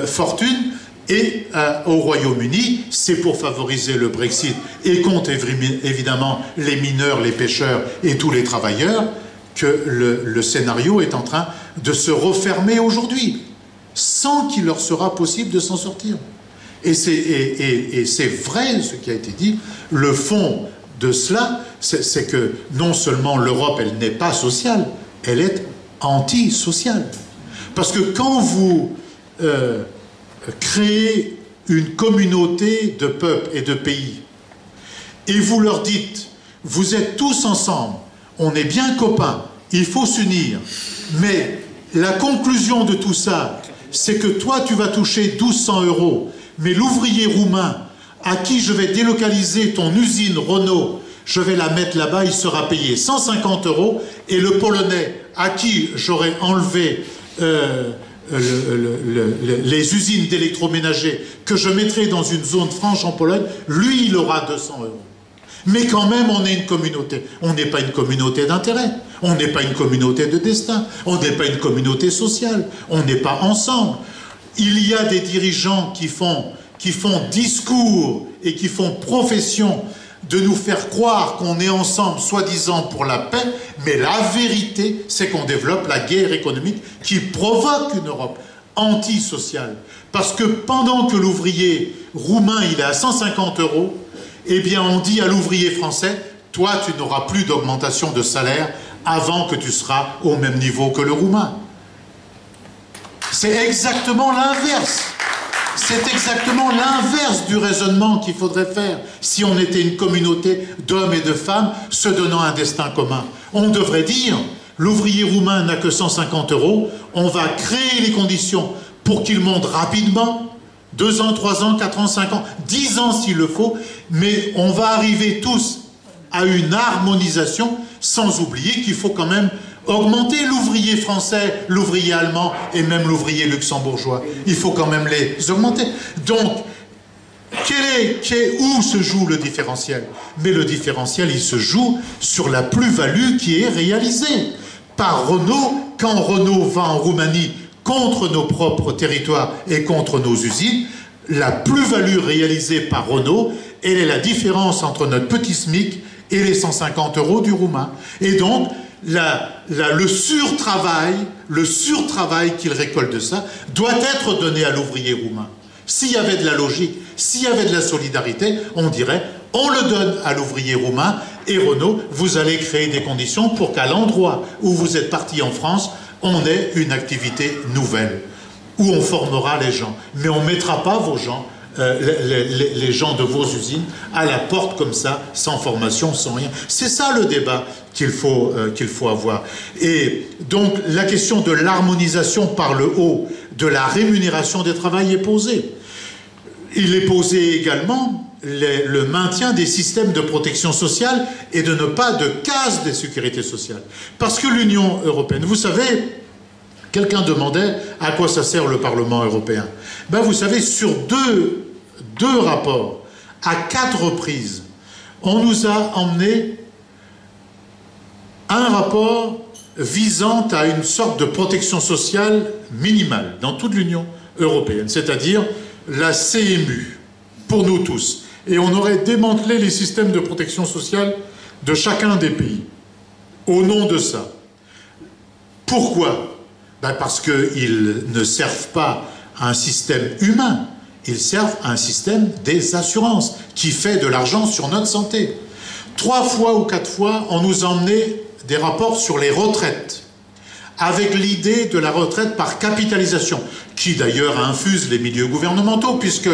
fortunes. Et au Royaume-Uni, c'est pour favoriser le Brexit et contre évidemment les mineurs, les pêcheurs et tous les travailleurs que le scénario est en train de se refermer aujourd'hui, sans qu'il leur sera possible de s'en sortir. Et c'est vrai ce qui a été dit, le fond de cela, c'est que non seulement l'Europe, elle n'est pas sociale, elle est antisociale. Parce que quand vous créez une communauté de peuples et de pays, et vous leur dites, vous êtes tous ensemble, on est bien copains, il faut s'unir, mais la conclusion de tout ça, c'est que toi tu vas toucher 1200 €, mais l'ouvrier roumain à qui je vais délocaliser ton usine Renault, je vais la mettre là-bas, il sera payé 150 €, et le Polonais à qui j'aurais enlevé les usines d'électroménager que je mettrai dans une zone franche en Pologne, lui il aura 200 €. Mais quand même, on est une communauté. On n'est pas une communauté d'intérêt. On n'est pas une communauté de destin. On n'est pas une communauté sociale. On n'est pas ensemble. Il y a des dirigeants qui font discours et qui font profession de nous faire croire qu'on est ensemble, soi-disant pour la paix, mais la vérité, c'est qu'on développe la guerre économique qui provoque une Europe antisociale. Parce que pendant que l'ouvrier roumain, il est à 150 €, eh bien on dit à l'ouvrier français, toi tu n'auras plus d'augmentation de salaire avant que tu seras au même niveau que le roumain. C'est exactement l'inverse. C'est exactement l'inverse du raisonnement qu'il faudrait faire si on était une communauté d'hommes et de femmes se donnant un destin commun. On devrait dire, l'ouvrier roumain n'a que 150 €, on va créer les conditions pour qu'il monte rapidement, 2 ans, 3 ans, 4 ans, 5 ans, 10 ans s'il le faut, mais on va arriver tous à une harmonisation, sans oublier qu'il faut quand même augmenter l'ouvrier français, l'ouvrier allemand et même l'ouvrier luxembourgeois. Il faut quand même les augmenter. Donc, où se joue le différentiel? Mais le différentiel, il se joue sur la plus-value qui est réalisée par Renault. Quand Renault va en Roumanie contre nos propres territoires et contre nos usines, la plus-value réalisée par Renault, elle est la différence entre notre petit SMIC et les 150 € du roumain. Et donc, le surtravail qu'il récolte de ça doit être donné à l'ouvrier roumain. S'il y avait de la logique, s'il y avait de la solidarité, on dirait on le donne à l'ouvrier roumain et Renault, vous allez créer des conditions pour qu'à l'endroit où vous êtes parti en France, on ait une activité nouvelle, où on formera les gens. Mais on ne mettra pas vos gens, les gens de vos usines à la porte comme ça, sans formation, sans rien. C'est ça le débat qu'il faut avoir. Et donc la question de l'harmonisation par le haut de la rémunération des travailleurs est posée. Il est posé également le maintien des systèmes de protection sociale et de ne pas de casse des sécurités sociales. Parce que l'Union européenne, vous savez, quelqu'un demandait à quoi ça sert le Parlement européen. Ben vous savez, sur deux rapports, à 4 reprises, on nous a emmené un rapport visant à une sorte de protection sociale minimale dans toute l'Union européenne, c'est-à-dire la CMU, pour nous tous. Et on aurait démantelé les systèmes de protection sociale de chacun des pays, au nom de ça. Pourquoi? Ben parce qu'ils ne servent pas à un système humain, ils servent à un système des assurances, qui fait de l'argent sur notre santé. 3 fois ou 4 fois, on nous a emmené des rapports sur les retraites, avec l'idée de la retraite par capitalisation, qui d'ailleurs infuse les milieux gouvernementaux, puisque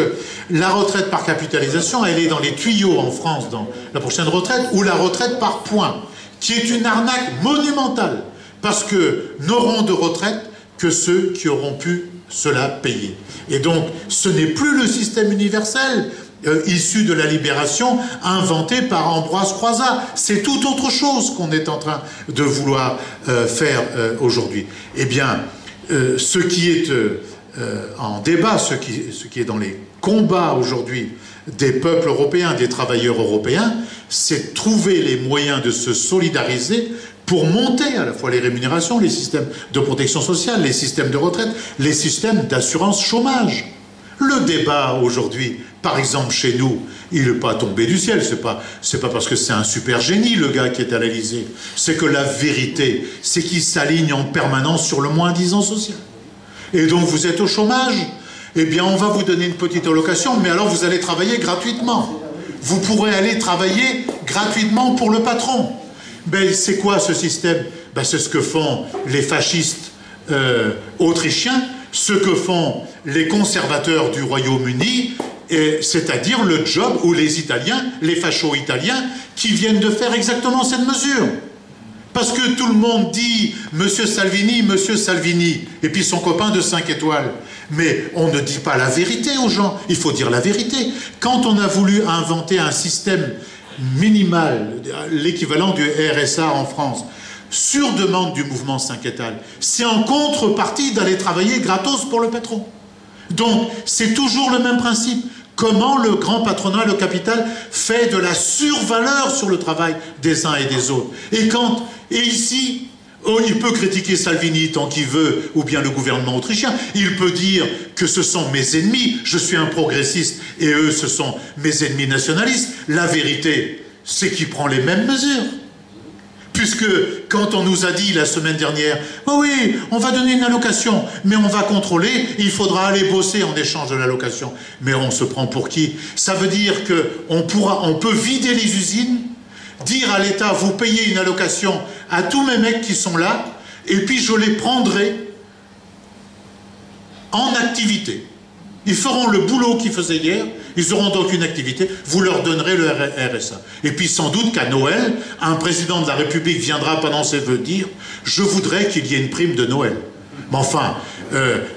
la retraite par capitalisation, elle est dans les tuyaux en France, dans la prochaine retraite, ou la retraite par points, qui est une arnaque monumentale, parce que n'auront de retraite que ceux qui auront pu cela payer. Et donc, ce n'est plus le système universel issu de la libération inventé par Ambroise Croizat. C'est tout autre chose qu'on est en train de vouloir faire aujourd'hui. Eh bien, ce qui est en débat, ce qui est dans les combats aujourd'hui des peuples européens, des travailleurs européens, c'est trouver les moyens de se solidariser pour monter à la fois les rémunérations, les systèmes de protection sociale, les systèmes de retraite, les systèmes d'assurance chômage. Le débat aujourd'hui, par exemple chez nous, il n'est pas tombé du ciel, c'est pas parce que c'est un super génie le gars qui est à l'Élysée, c'est que la vérité, c'est qu'il s'aligne en permanence sur le moins-disant social. Et donc vous êtes au chômage, eh bien on va vous donner une petite allocation, mais alors vous allez travailler gratuitement. Vous pourrez aller travailler gratuitement pour le patron. Ben, c'est quoi ce système? Ben, c'est ce que font les fascistes autrichiens, ce que font les conservateurs du Royaume-Uni, c'est-à-dire le job où les Italiens, les fachos italiens, qui viennent de faire exactement cette mesure. Parce que tout le monde dit « Monsieur Salvini », et puis son copain de 5 étoiles. Mais on ne dit pas la vérité aux gens, il faut dire la vérité. Quand on a voulu inventer un système minimal, l'équivalent du RSA en France, sur demande du mouvement 5 étoiles, c'est en contrepartie d'aller travailler gratos pour le patron. Donc, c'est toujours le même principe. Comment le grand patronat, le capital, fait de la survaleur sur le travail des uns et des autres. Et ici, il peut critiquer Salvini tant qu'il veut, ou bien le gouvernement autrichien. Il peut dire que ce sont mes ennemis, je suis un progressiste, et eux, ce sont mes ennemis nationalistes. La vérité, c'est qu'il prend les mêmes mesures. Puisque quand on nous a dit la semaine dernière « Oh oui, on va donner une allocation, mais on va contrôler, et il faudra aller bosser en échange de l'allocation. » Mais on se prend pour qui? Ça veut dire qu'on peut vider les usines, dire à l'État « Vous payez une allocation à tous mes mecs qui sont là, et puis je les prendrai en activité. » Ils feront le boulot qu'ils faisaient hier, ils auront donc une activité, vous leur donnerez le RSA. Et puis sans doute qu'à Noël, un président de la République viendra pendant ses vœux dire « Je voudrais qu'il y ait une prime de Noël ». Mais enfin,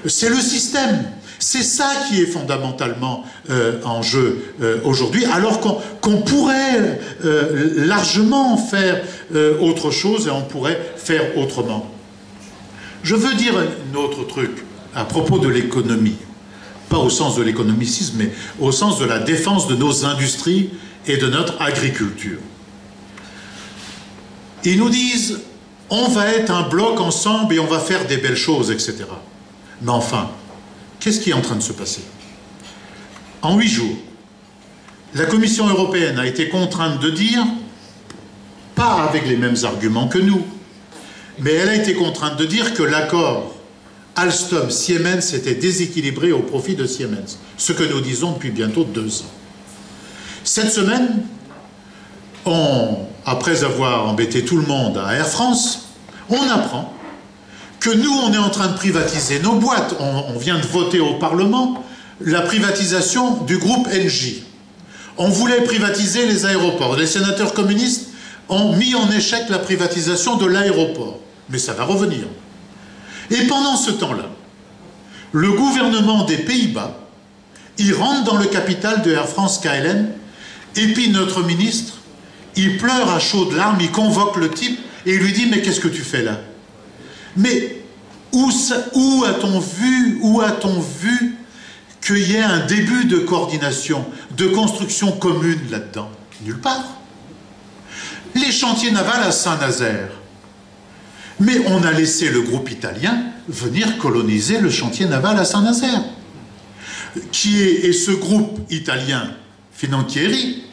c'est le système. C'est ça qui est fondamentalement en jeu aujourd'hui, alors qu'on pourrait largement faire autre chose et on pourrait faire autrement. Je veux dire un autre truc à propos de l'économie. Pas au sens de l'économicisme, mais au sens de la défense de nos industries et de notre agriculture. Ils nous disent, on va être un bloc ensemble et on va faire des belles choses, etc. Mais enfin, qu'est-ce qui est en train de se passer? En 8 jours, la Commission européenne a été contrainte de dire, pas avec les mêmes arguments que nous, mais elle a été contrainte de dire que l'accord Alstom-Siemens était déséquilibré au profit de Siemens, ce que nous disons depuis bientôt 2 ans. Cette semaine, après avoir embêté tout le monde à Air France, on apprend que nous, on est en train de privatiser nos boîtes. On vient de voter au Parlement la privatisation du groupe Engie. On voulait privatiser les aéroports. Les sénateurs communistes ont mis en échec la privatisation de l'aéroport. Mais ça va revenir. Et pendant ce temps-là, le gouvernement des Pays-Bas, il rentre dans le capital de Air France KLM, et puis notre ministre, il pleure à chaudes larmes, il convoque le type, et il lui dit « Mais qu'est-ce que tu fais là ?» Mais où a-t-on vu qu'il y ait un début de coordination, de construction commune là-dedans? Nulle part. Les chantiers navals à Saint-Nazaire. Mais on a laissé le groupe italien venir coloniser le chantier naval à Saint-Nazaire. Et ce groupe italien, Fincantieri,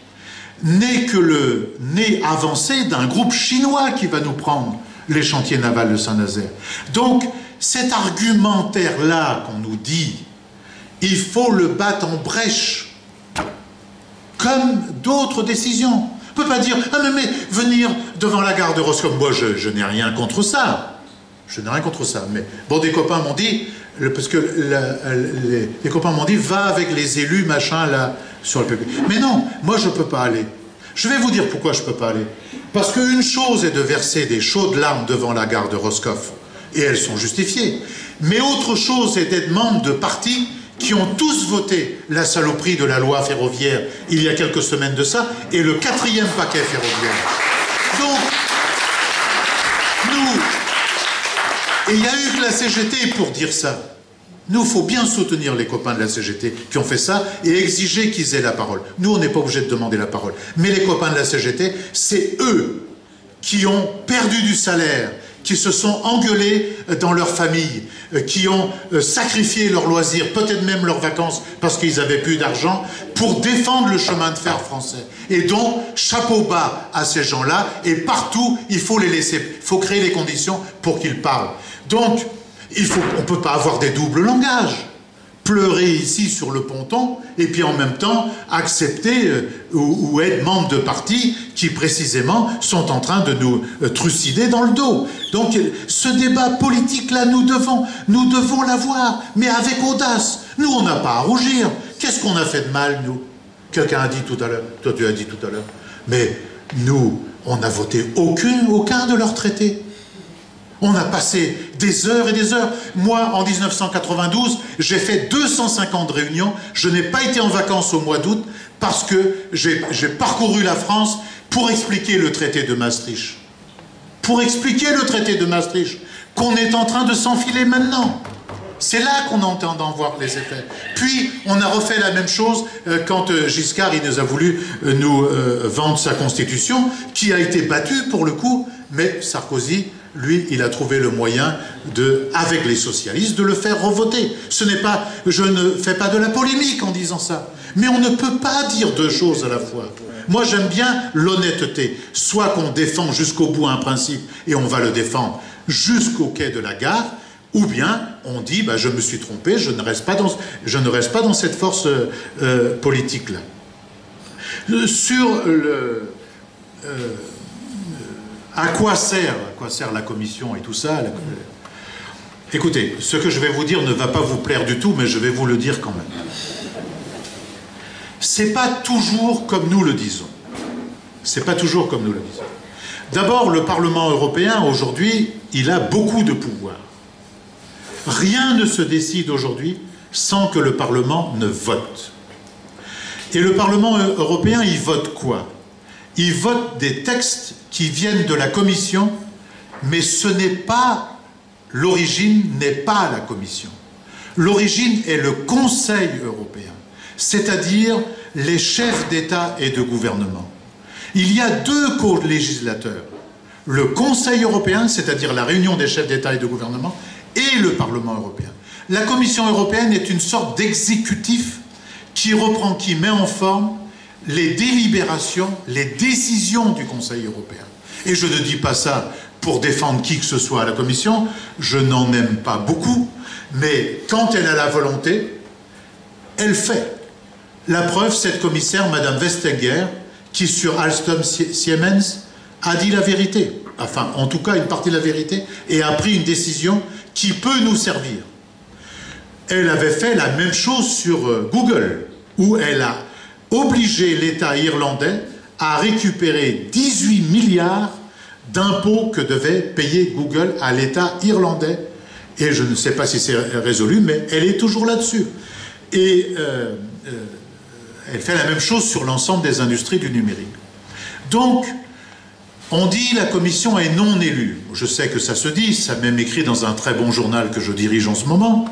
n'est que le nez avancé d'un groupe chinois qui va nous prendre les chantiers navals de Saint-Nazaire. Donc, cet argumentaire-là qu'on nous dit, il faut le battre en brèche, comme d'autres décisions. On ne peut pas dire, ah mais venir devant la gare de Roscoff, moi je n'ai rien contre ça. Je n'ai rien contre ça. Mais bon, des copains m'ont dit, parce que les copains m'ont dit, va avec les élus, machin, là, sur le public. Mais non, moi je ne peux pas aller. Je vais vous dire pourquoi je ne peux pas aller. Parce qu'une chose est de verser des chaudes larmes devant la gare de Roscoff, et elles sont justifiées. Mais autre chose est d'être membre de partis qui ont tous voté la saloperie de la loi ferroviaire il y a quelques semaines de ça, et le 4e paquet ferroviaire. Donc, nous, et il n'y a eu que la CGT pour dire ça. Nous, il faut bien soutenir les copains de la CGT qui ont fait ça et exiger qu'ils aient la parole. Nous, on n'est pas obligé de demander la parole. Mais les copains de la CGT, c'est eux qui ont perdu du salaire, qui se sont engueulés dans leur famille, qui ont sacrifié leurs loisirs, peut-être même leurs vacances, parce qu'ils n'avaient plus d'argent, pour défendre le chemin de fer français. Et donc, chapeau bas à ces gens-là, et partout, il faut les laisser, il faut créer les conditions pour qu'ils parlent. Donc, on ne peut pas avoir des doubles langages. Pleurer ici sur le ponton, et puis en même temps accepter ou être membre de partis qui précisément sont en train de nous trucider dans le dos. Donc ce débat politique-là, nous devons l'avoir, mais avec audace. Nous, on n'a pas à rougir. Qu'est-ce qu'on a fait de mal, nous? Quelqu'un a dit tout à l'heure, toi tu as dit tout à l'heure, mais nous, on n'a voté aucun de leurs traités. On a passé des heures et des heures. Moi, en 1992, j'ai fait 250 réunions. Je n'ai pas été en vacances au mois d'août parce que j'ai parcouru la France pour expliquer le traité de Maastricht. Pour expliquer le traité de Maastricht, qu'on est en train de s'enfiler maintenant. C'est là qu'on entend d'en voir les effets. Puis, on a refait la même chose quand Giscard il nous a voulu nous vendre sa constitution, qui a été battue pour le coup, mais Sarkozy, lui, il a trouvé le moyen, avec les socialistes, de le faire revoter. Ce n'est pas, je ne fais pas de la polémique en disant ça, mais on ne peut pas dire deux choses à la fois. Moi, j'aime bien l'honnêteté. Soit qu'on défend jusqu'au bout un principe, et on va le défendre jusqu'au quai de la gare, ou bien on dit, bah, je me suis trompé, je ne reste pas dans cette force politique-là. Sur le... à quoi sert la commission et tout ça? Écoutez, ce que je vais vous dire ne va pas vous plaire du tout, mais je vais vous le dire quand même. C'est pas toujours comme nous le disons. C'est pas toujours comme nous le disons. D'abord, le Parlement européen, aujourd'hui, il a beaucoup de pouvoir. Rien ne se décide aujourd'hui sans que le Parlement ne vote. Et le Parlement européen, il vote quoi? Il vote des textes qui viennent de la Commission, mais ce n'est pas, l'origine n'est pas la Commission. L'origine est le Conseil européen, c'est-à-dire les chefs d'État et de gouvernement. Il y a deux co-législateurs, le Conseil européen, c'est-à-dire la réunion des chefs d'État et de gouvernement, et le Parlement européen. La Commission européenne est une sorte d'exécutif qui reprend, qui met en forme les délibérations, les décisions du Conseil européen. Et je ne dis pas ça pour défendre qui que ce soit à la Commission, je n'en aime pas beaucoup, mais quand elle a la volonté, elle fait. La preuve, cette commissaire, Madame Vestager, qui sur Alstom Siemens a dit la vérité, enfin en tout cas une partie de la vérité, et a pris une décision qui peut nous servir. Elle avait fait la même chose sur Google, où elle a obligé l'État irlandais à récupérer 18 milliards d'impôts que devait payer Google à l'État irlandais. Et je ne sais pas si c'est résolu, mais elle est toujours là-dessus. Et elle fait la même chose sur l'ensemble des industries du numérique. Donc, on dit la Commission est non élue. Je sais que ça se dit, ça même écrit dans un très bon journal que je dirige en ce moment.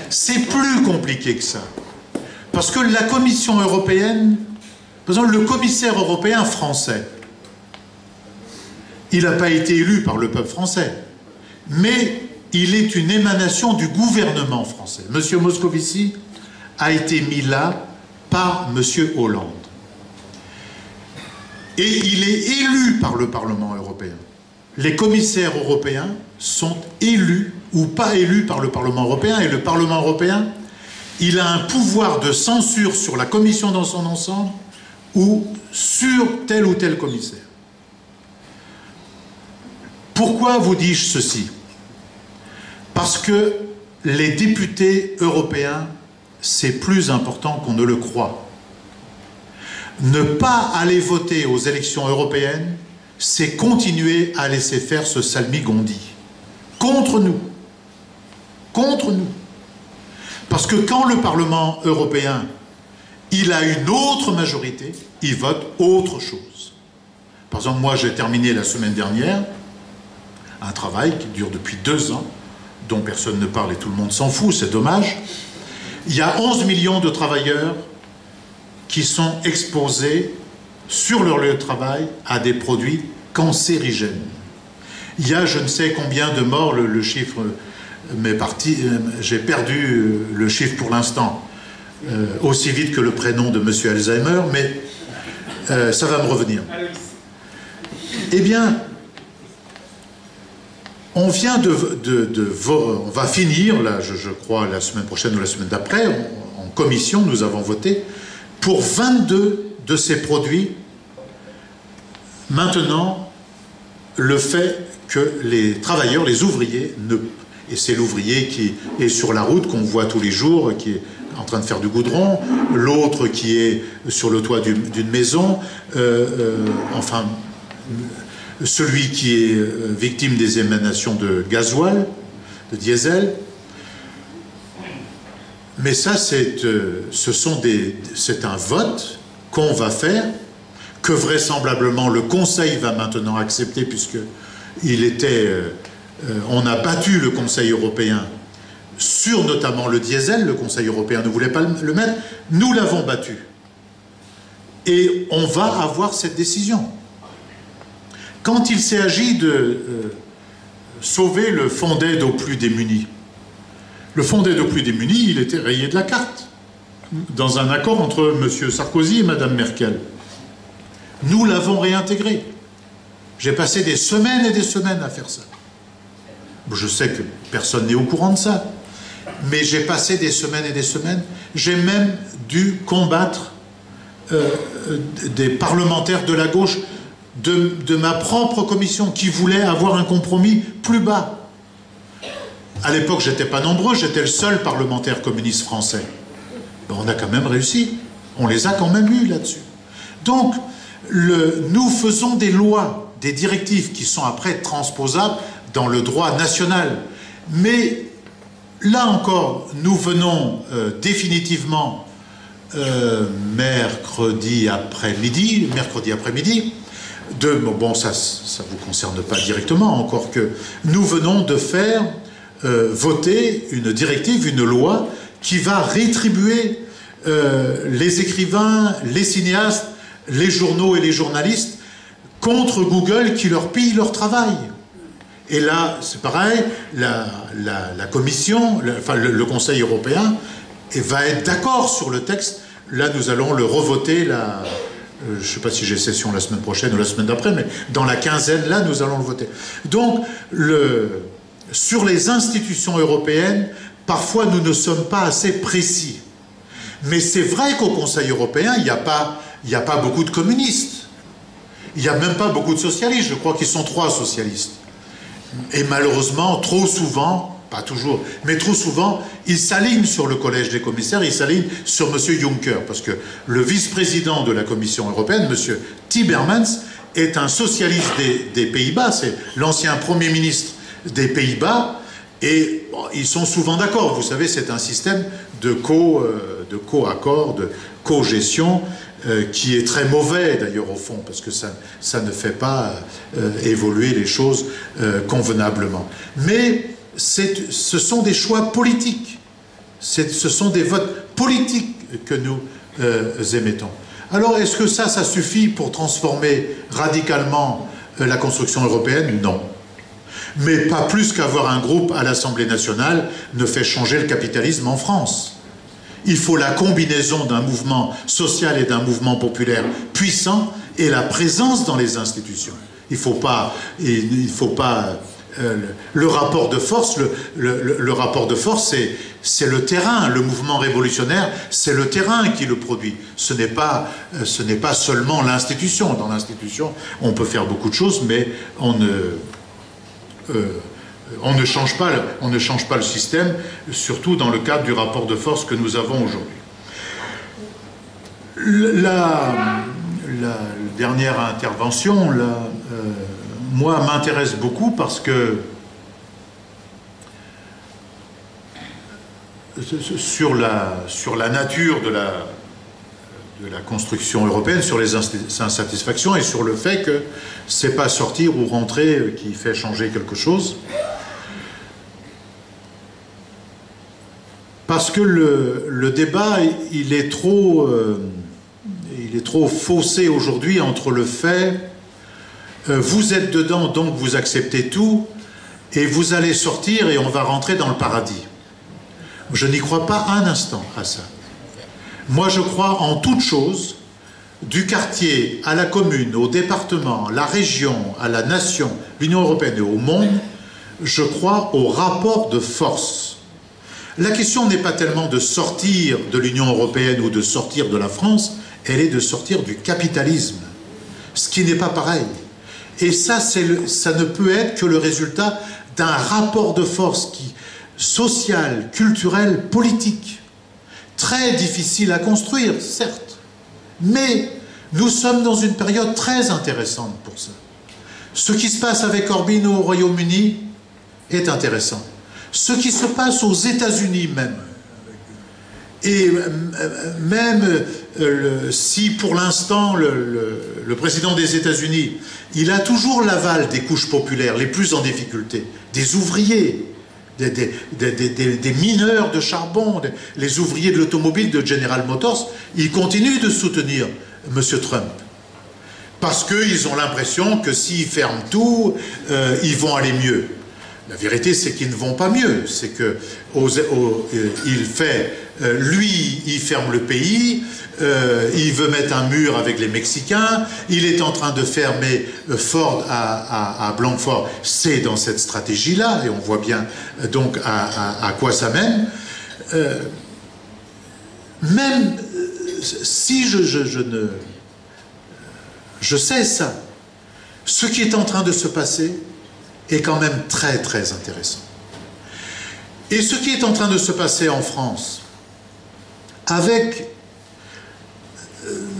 C'est plus compliqué que ça. Parce que la Commission européenne, par exemple, le commissaire européen français, il n'a pas été élu par le peuple français, mais il est une émanation du gouvernement français. Monsieur Moscovici a été mis là par Monsieur Hollande. Et il est élu par le Parlement européen. Les commissaires européens sont élus ou pas élus par le Parlement européen, et le Parlement européen, il a un pouvoir de censure sur la Commission dans son ensemble ou sur tel ou tel commissaire. Pourquoi vous dis-je ceci? Parce que les députés européens, c'est plus important qu'on ne le croit. Ne pas aller voter aux élections européennes, c'est continuer à laisser faire ce salmigondi. Contre nous. Contre nous. Parce que quand le Parlement européen, il a une autre majorité, il vote autre chose. Par exemple, moi j'ai terminé la semaine dernière un travail qui dure depuis 2 ans, dont personne ne parle et tout le monde s'en fout, c'est dommage. Il y a 11 millions de travailleurs qui sont exposés sur leur lieu de travail à des produits cancérigènes. Il y a je ne sais combien de morts, le chiffre m'est parti, j'ai perdu le chiffre pour l'instant, aussi vite que le prénom de M. Alzheimer, mais ça va me revenir. Eh bien, on vient on va finir, là, je crois, la semaine prochaine ou la semaine d'après, en commission, nous avons voté pour 22 de ces produits. Maintenant, le fait que les travailleurs, les ouvriers, et c'est l'ouvrier qui est sur la route, qu'on voit tous les jours, qui est en train de faire du goudron, l'autre qui est sur le toit d'une maison, enfin, celui qui est victime des émanations de gasoil, de diesel. Mais ça, c'est un vote qu'on va faire, que vraisemblablement le Conseil va maintenant accepter, puisque on a battu le Conseil européen sur notamment le diesel. Le Conseil européen ne voulait pas le mettre. Nous l'avons battu. Et on va avoir cette décision. Quand il s'est agi de sauver le fonds d'aide aux plus démunis, le fonds d'aide aux plus démunis, il était rayé de la carte, dans un accord entre M. Sarkozy et Mme Merkel. Nous l'avons réintégré. J'ai passé des semaines et des semaines à faire ça. Je sais que personne n'est au courant de ça, mais j'ai passé des semaines et des semaines. J'ai même dû combattre des parlementaires de la gauche de ma propre commission qui voulaient avoir un compromis plus bas. À l'époque, j'étais pas nombreux, j'étais le seul parlementaire communiste français. Ben, on a quand même réussi. On les a quand même eus là-dessus. Donc, nous faisons des lois, des directives qui sont après transposables dans le droit national. Mais là encore, nous venons définitivement mercredi après-midi, bon, ça ne vous concerne pas directement, encore que nous venons de faire voter une directive, une loi qui va rétribuer les écrivains, les cinéastes, les journaux et les journalistes contre Google qui leur pille leur travail. Et là, c'est pareil, la Commission, le Conseil européen va être d'accord sur le texte. Là, nous allons le revoter je ne sais pas si j'ai session la semaine prochaine ou la semaine d'après, mais dans la quinzaine, là, nous allons le voter. Donc, sur les institutions européennes, parfois nous ne sommes pas assez précis. Mais c'est vrai qu'au Conseil européen, il n'y a pas beaucoup de communistes. Il n'y a même pas beaucoup de socialistes. Je crois qu'ils sont 3 socialistes. Et malheureusement, trop souvent, pas toujours, mais trop souvent, ils s'alignent sur le collège des commissaires, ils s'alignent sur M. Juncker, parce que le vice-président de la Commission européenne, M. Timmermans, est un socialiste des Pays-Bas, c'est l'ancien Premier ministre des Pays-Bas, et bon, ils sont souvent d'accord. Vous savez, c'est un système de co-accord, de co-gestion, qui est très mauvais d'ailleurs au fond, parce que ça ne fait pas évoluer les choses convenablement. Mais ce sont des choix politiques, ce sont des votes politiques que nous émettons. Alors est-ce que ça suffit pour transformer radicalement la construction européenne? Non. Mais pas plus qu'avoir un groupe à l'Assemblée nationale ne fait changer le capitalisme en France. Il faut la combinaison d'un mouvement social et d'un mouvement populaire puissant et la présence dans les institutions. Il faut pas le rapport de force. Le rapport de force, c'est le terrain. Le mouvement révolutionnaire, c'est le terrain qui le produit. Ce n'est pas seulement l'institution. Dans l'institution, on peut faire beaucoup de choses, mais on ne change pas le système, surtout dans le cadre du rapport de force que nous avons aujourd'hui. La dernière intervention, moi, m'intéresse beaucoup parce que sur la nature de la construction européenne, sur les insatisfactions et sur le fait que c'est pas sortir ou rentrer qui fait changer quelque chose. Parce que le débat, il est trop faussé aujourd'hui entre le fait vous êtes dedans, donc vous acceptez tout, et vous allez sortir et on va rentrer dans le paradis. Je n'y crois pas un instant à ça. Moi, je crois en toute chose, du quartier à la commune, au département, la région, à la nation, l'Union européenne et au monde, je crois au rapport de force. La question n'est pas tellement de sortir de l'Union européenne ou de sortir de la France, elle est de sortir du capitalisme, ce qui n'est pas pareil. Et ça ne peut être que le résultat d'un rapport de force social, culturel, politique. Très difficile à construire, certes, mais nous sommes dans une période très intéressante pour ça. Ce qui se passe avec Corbyn au Royaume-Uni est intéressant. Ce qui se passe aux États-Unis même, et même si pour l'instant le président des États-Unis, il a toujours l'aval des couches populaires les plus en difficulté, des ouvriers, des mineurs de charbon, les ouvriers de l'automobile de General Motors, ils continuent de soutenir M. Trump. Parce qu'ils ont l'impression que s'ils ferment tout, ils vont aller mieux. La vérité, c'est qu'ils ne vont pas mieux. C'est que lui, il ferme le pays, il veut mettre un mur avec les Mexicains, il est en train de fermer Ford à Blanquefort. C'est dans cette stratégie-là, et on voit bien donc à quoi ça mène. Même si je sais ça, ce qui est en train de se passer est quand même très très intéressant. Et ce qui est en train de se passer en France, avec,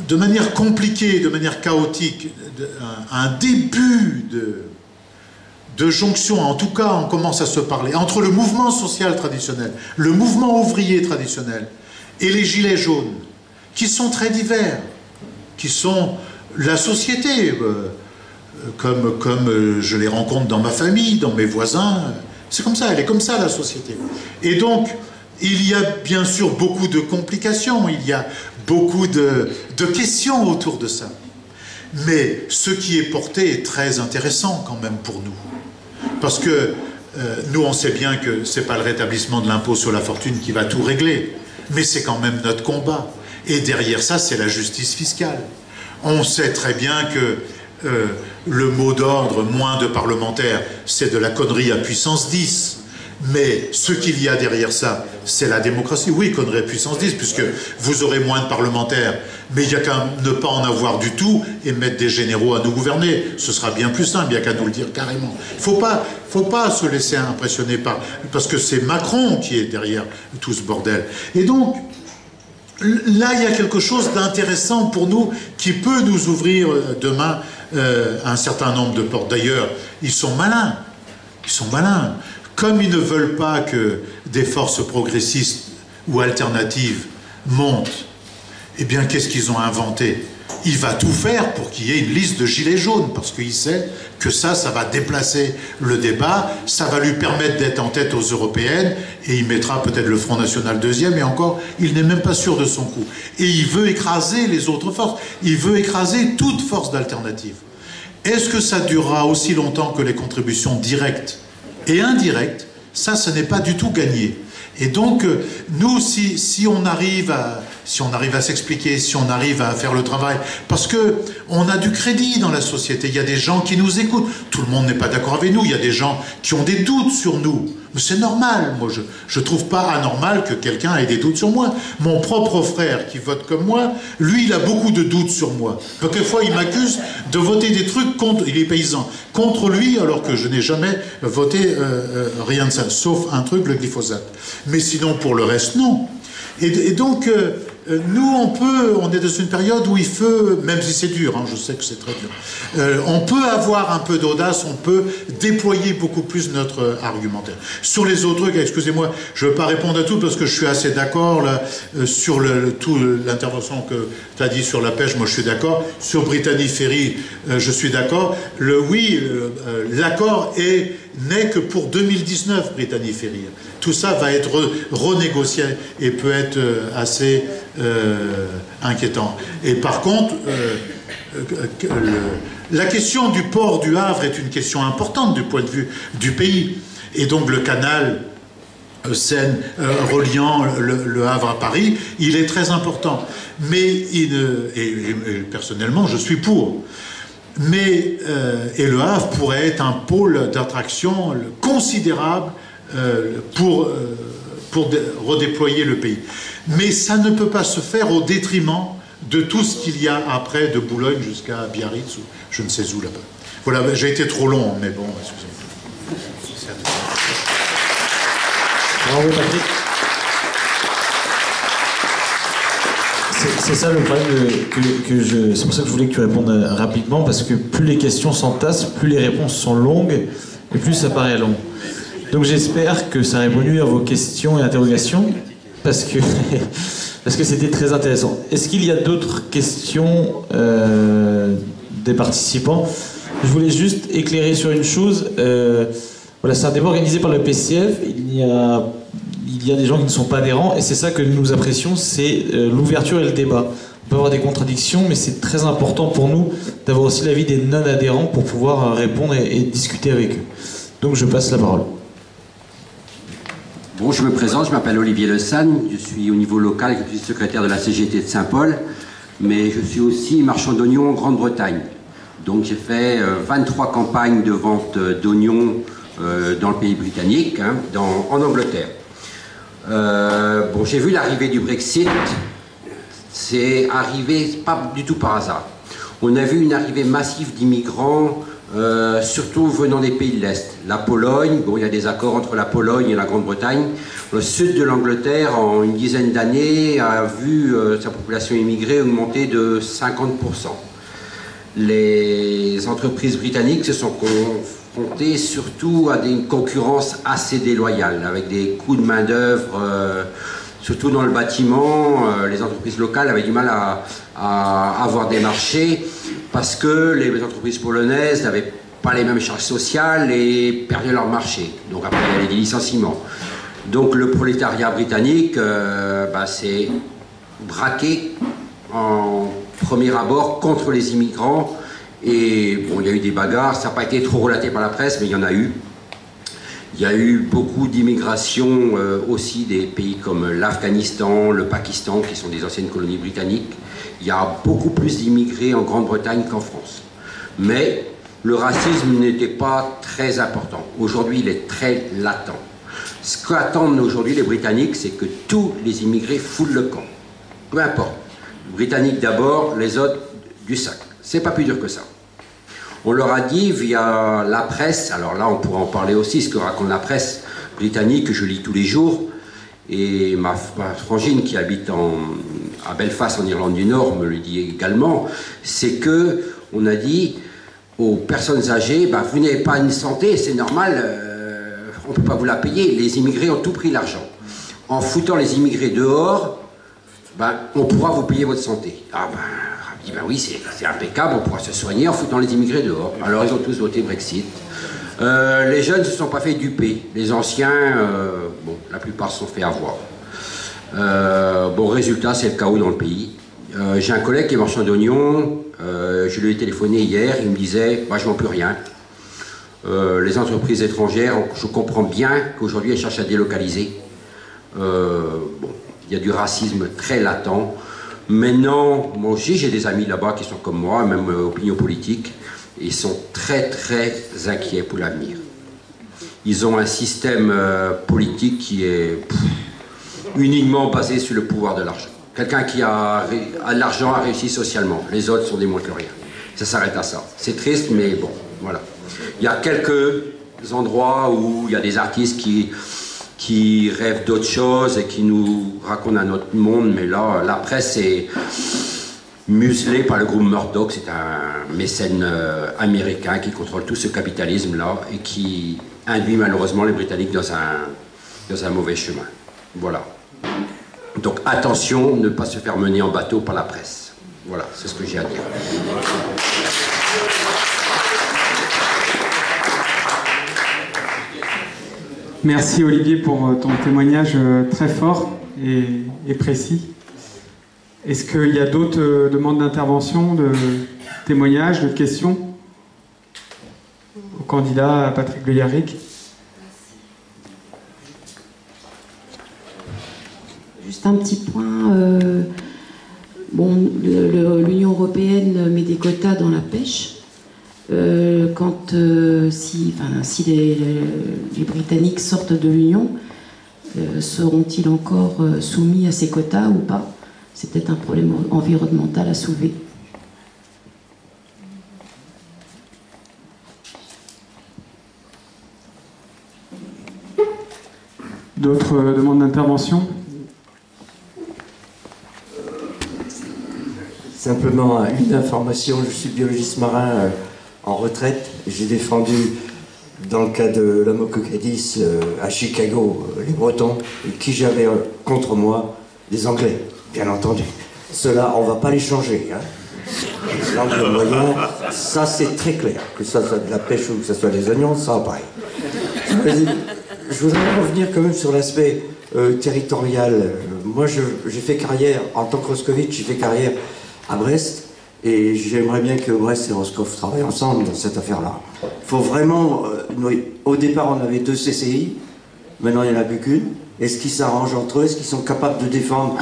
de manière compliquée, de manière chaotique, un début de jonction, en tout cas on commence à se parler, entre le mouvement social traditionnel, le mouvement ouvrier traditionnel et les gilets jaunes, qui sont très divers, qui sont la société, comme je les rencontre dans ma famille, dans mes voisins. C'est comme ça, elle est comme ça la société. Et donc, il y a bien sûr beaucoup de complications, il y a beaucoup de questions autour de ça. Mais ce qui est porté est très intéressant quand même pour nous. Parce que nous, on sait bien que ce n'est pas le rétablissement de l'impôt sur la fortune qui va tout régler, mais c'est quand même notre combat. Et derrière ça, c'est la justice fiscale. On sait très bien que le mot d'ordre, moins de parlementaires, c'est de la connerie à puissance 10. Mais ce qu'il y a derrière ça, c'est la démocratie. Oui, connerie à puissance 10, puisque vous aurez moins de parlementaires. Mais il n'y a qu'à ne pas en avoir du tout et mettre des généraux à nous gouverner. Ce sera bien plus simple, il n'y a qu'à nous le dire carrément. Il faut pas se laisser impressionner parce que c'est Macron qui est derrière tout ce bordel. Et donc, là, il y a quelque chose d'intéressant pour nous qui peut nous ouvrir demain un certain nombre de portes. D'ailleurs, ils sont malins. Ils sont malins. Comme ils ne veulent pas que des forces progressistes ou alternatives montent, eh bien, qu'est-ce qu'ils ont inventé? Il va tout faire pour qu'il y ait une liste de gilets jaunes, parce qu'il sait que ça va déplacer le débat, ça va lui permettre d'être en tête aux européennes, et il mettra peut-être le Front National deuxième, et encore, il n'est même pas sûr de son coup. Et il veut écraser les autres forces, il veut écraser toute force d'alternative. Est-ce que ça durera aussi longtemps que les contributions directes et indirectes? Ça, ce n'est pas du tout gagné. Et donc, nous, si on arrive à s'expliquer, si on arrive à faire le travail, parce que on a du crédit dans la société, il y a des gens qui nous écoutent, tout le monde n'est pas d'accord avec nous, il y a des gens qui ont des doutes sur nous, mais c'est normal, moi je trouve pas anormal que quelqu'un ait des doutes sur moi. Mon propre frère qui vote comme moi, lui il a beaucoup de doutes sur moi. Donc quelquefois il m'accuse de voter des trucs contre, il est paysan, contre lui alors que je n'ai jamais voté rien de ça, sauf un truc, le glyphosate. Mais sinon pour le reste non. Et donc, nous, on est dans une période où il faut, même si c'est dur, hein, je sais que c'est très dur, on peut avoir un peu d'audace, on peut déployer beaucoup plus notre argumentaire. Sur les autres trucs, excusez-moi, je ne veux pas répondre à tout parce que je suis assez d'accord sur l'intervention que tu as dit sur la pêche, moi je suis d'accord. Sur Brittany Ferry, je suis d'accord. L'accord n'est que pour 2019, Brittany Ferry. Tout ça va être renégocié et peut être assez inquiétant. Et par contre, la question du port du Havre est une question importante du point de vue du pays. Et donc le canal Seine reliant le Havre à Paris, il est très important. Mais et personnellement, je suis pour. Mais et le Havre pourrait être un pôle d'attraction considérable pour redéployer le pays. Mais ça ne peut pas se faire au détriment de tout ce qu'il y a après, de Boulogne jusqu'à Biarritz ou je ne sais où là-bas. Voilà, j'ai été trop long, mais bon, excusez-moi. Bravo Patrick. C'est ça le problème c'est pour ça que je voulais que tu répondes rapidement, parce que plus les questions s'entassent, plus les réponses sont longues et plus ça paraît long. Donc j'espère que ça a répondu à vos questions et interrogations, parce que c'était très intéressant. Est-ce qu'il y a d'autres questions des participants? Je voulais juste éclairer sur une chose. Voilà, c'est un débat organisé par le PCF. Il y a des gens qui ne sont pas adhérents, et c'est ça que nous apprécions, c'est l'ouverture et le débat. On peut avoir des contradictions, mais c'est très important pour nous d'avoir aussi l'avis des non-adhérents pour pouvoir répondre et discuter avec eux. Donc je passe la parole. Bon, je me présente, je m'appelle Olivier Le San, je suis au niveau local, je suis secrétaire de la CGT de Saint-Paul, mais je suis aussi marchand d'oignons en Grande-Bretagne. Donc j'ai fait 23 campagnes de vente d'oignons dans le pays britannique, hein, en Angleterre. Bon, j'ai vu l'arrivée du Brexit, c'est arrivé pas du tout par hasard. On a vu une arrivée massive d'immigrants, surtout venant des pays de l'Est. La Pologne, bon, il y a des accords entre la Pologne et la Grande-Bretagne. Le sud de l'Angleterre, en une dizaine d'années, a vu sa population immigrée augmenter de 50%. Les entreprises britanniques se sont confrontées surtout à une concurrence assez déloyale, avec des coûts de main-d'œuvre, surtout dans le bâtiment. Les entreprises locales avaient du mal à avoir des marchés, parce que les entreprises polonaises n'avaient pas les mêmes charges sociales et perdaient leur marché. Donc après, il y avait des licenciements. Donc le prolétariat britannique s'est braqué en premier abord contre les immigrants. Et bon, il y a eu des bagarres, ça n'a pas été trop relaté par la presse, mais il y en a eu. Il y a eu beaucoup d'immigration aussi des pays comme l'Afghanistan, le Pakistan, qui sont des anciennes colonies britanniques, Il y a beaucoup plus d'immigrés en Grande-Bretagne qu'en France. Mais le racisme n'était pas très important. Aujourd'hui, il est très latent. Ce qu'attendent aujourd'hui les Britanniques, c'est que tous les immigrés foulent le camp. Peu importe. Les Britanniques d'abord, les autres du sac. C'est pas plus dur que ça. On leur a dit via la presse, alors là on pourra en parler aussi, ce que raconte la presse britannique, que je lis tous les jours, et ma frangine qui habite à Belfast en Irlande du Nord me le dit également, c'est que on a dit aux personnes âgées, bah, vous n'avez pas une santé, c'est normal, on ne peut pas vous la payer, les immigrés ont tout pris l'argent. En foutant les immigrés dehors, bah, on pourra vous payer votre santé. Ah ben, on dit, ben oui, c'est impeccable, on pourra se soigner en foutant les immigrés dehors. Alors ils ont tous voté Brexit. Les jeunes ne se sont pas fait duper. Les anciens, bon, la plupart se sont fait avoir. Bon, résultat, c'est le chaos dans le pays. J'ai un collègue qui est marchand d'oignons, je lui ai téléphoné hier, il me disait, bah, je ne vends plus rien. Les entreprises étrangères, je comprends bien qu'aujourd'hui elles cherchent à délocaliser. Bon, il y a du racisme très latent. Maintenant, moi aussi j'ai des amis là-bas qui sont comme moi, même opinion politique. Ils sont très très inquiets pour l'avenir. Ils ont un système politique qui est uniquement basé sur le pouvoir de l'argent. Quelqu'un qui a de l'argent a réussi socialement. Les autres sont des moins que rien. Ça s'arrête à ça. C'est triste, mais bon, voilà. Il y a quelques endroits où il y a des artistes qui rêvent d'autres choses et qui nous racontent un autre monde, mais là, la presse est muselée par le groupe Murdoch. C'est un mécène américain qui contrôle tout ce capitalisme-là et qui induit malheureusement les Britanniques dans un mauvais chemin. Voilà. Donc attention, ne pas se faire mener en bateau par la presse. Voilà, c'est ce que j'ai à dire. Merci Olivier pour ton témoignage très fort et précis. Est-ce qu'il y a d'autres demandes d'intervention, de témoignages, de questions au candidat Patrick Le Yarrick? Juste un petit point. Bon, l'Union européenne met des quotas dans la pêche. Si les Britanniques sortent de l'Union, seront-ils encore soumis à ces quotas ou pas? C'est peut-être un problème environnemental à soulever. D'autres demandes d'intervention? Simplement une information, je suis biologiste marin en retraite. J'ai défendu, dans le cas de l'homme Cocadis à Chicago, les Bretons, qui j'avais contre moi des Anglais, bien entendu. Ceux-là, on ne va pas les changer. Hein. L'anglais moyen, ça c'est très clair. Que ça soit de la pêche ou que ce soit des oignons, ça va pareil. Je voudrais revenir quand même sur l'aspect territorial. Moi, j'ai fait carrière, en tant que Roscovitch, j'ai fait carrière à Brest, et j'aimerais bien que Brest et Roscoff travaillent ensemble dans cette affaire-là. Il faut vraiment... au départ, on avait 2 CCI, maintenant il n'y en a plus qu'une. Est-ce qu'ils s'arrangent entre eux? Est-ce qu'ils sont capables de défendre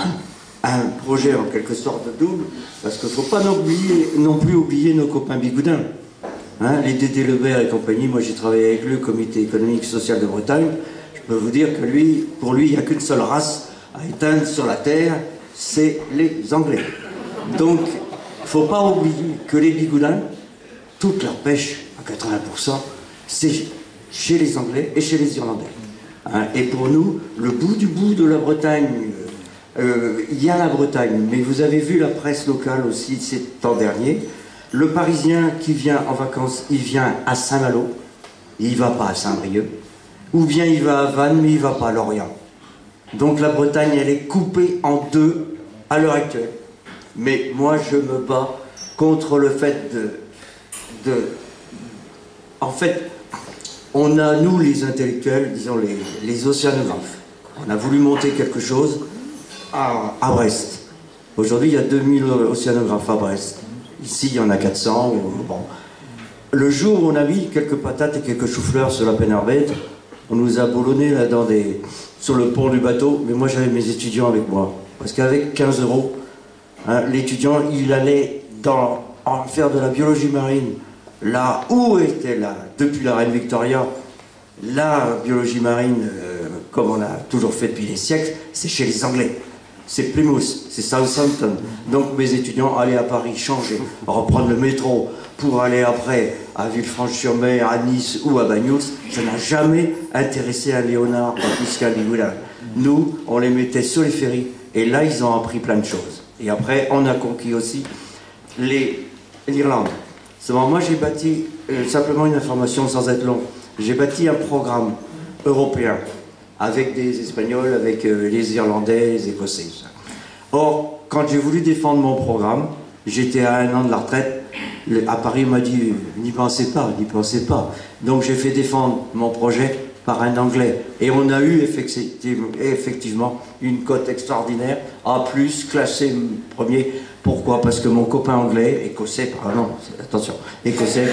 un projet en quelque sorte de double? Parce qu'il ne faut pas non plus oublier nos copains bigoudins. Hein, les Dédé Lebert et compagnie, moi j'ai travaillé avec le Comité économique et social de Bretagne. Je peux vous dire que pour lui, il n'y a qu'une seule race à éteindre sur la terre, c'est les Anglais. Donc, il ne faut pas oublier que les bigoudins, toute leur pêche, à 80%, c'est chez les Anglais et chez les Irlandais. Hein, et pour nous, le bout du bout de la Bretagne, il y a la Bretagne, mais vous avez vu la presse locale aussi ces temps derniers. Le Parisien qui vient en vacances, il vient à Saint-Malo, il ne va pas à Saint-Brieuc, ou bien il va à Vannes, mais il ne va pas à Lorient. Donc la Bretagne, elle est coupée en deux à l'heure actuelle. Mais moi, je me bats contre le fait En fait, on a, nous, les intellectuels, disons les océanographes, on a voulu monter quelque chose à Brest. Aujourd'hui, il y a 2000 océanographes à Brest. Ici, il y en a 400. Bon. Le jour où on a mis quelques patates et quelques choux-fleurs sur la Penarbet, on nous a boulonné là sur le pont du bateau, mais moi j'avais mes étudiants avec moi. Parce qu'avec 15 €, Hein, l'étudiant, il allait faire de la biologie marine, là où était depuis la reine Victoria, la biologie marine, comme on a toujours fait depuis des siècles, c'est chez les Anglais. C'est Plymouth, c'est Southampton. Donc mes étudiants allaient à Paris changer, reprendre le métro pour aller après à Villefranche-sur-Mer, à Nice ou à Bagnols. Ça n'a jamais intéressé à Léonard Pascal Ligula. Nous, on les mettait sur les ferries et là, ils ont appris plein de choses. Et après, on a conquis aussi l'Irlande. Moi, j'ai bâti, simplement une information sans être long, j'ai bâti un programme européen avec des Espagnols, avec les Irlandais, les Écossais. Or, quand j'ai voulu défendre mon programme, j'étais à 1 an de la retraite, à Paris, on m'a dit « n'y pensez pas, n'y pensez pas ». Donc j'ai fait défendre mon projet par un Anglais. Et on a eu effectivement une cote extraordinaire, A+, classé premier. Pourquoi? Parce que mon copain anglais, écossais, pardon, attention, écossais,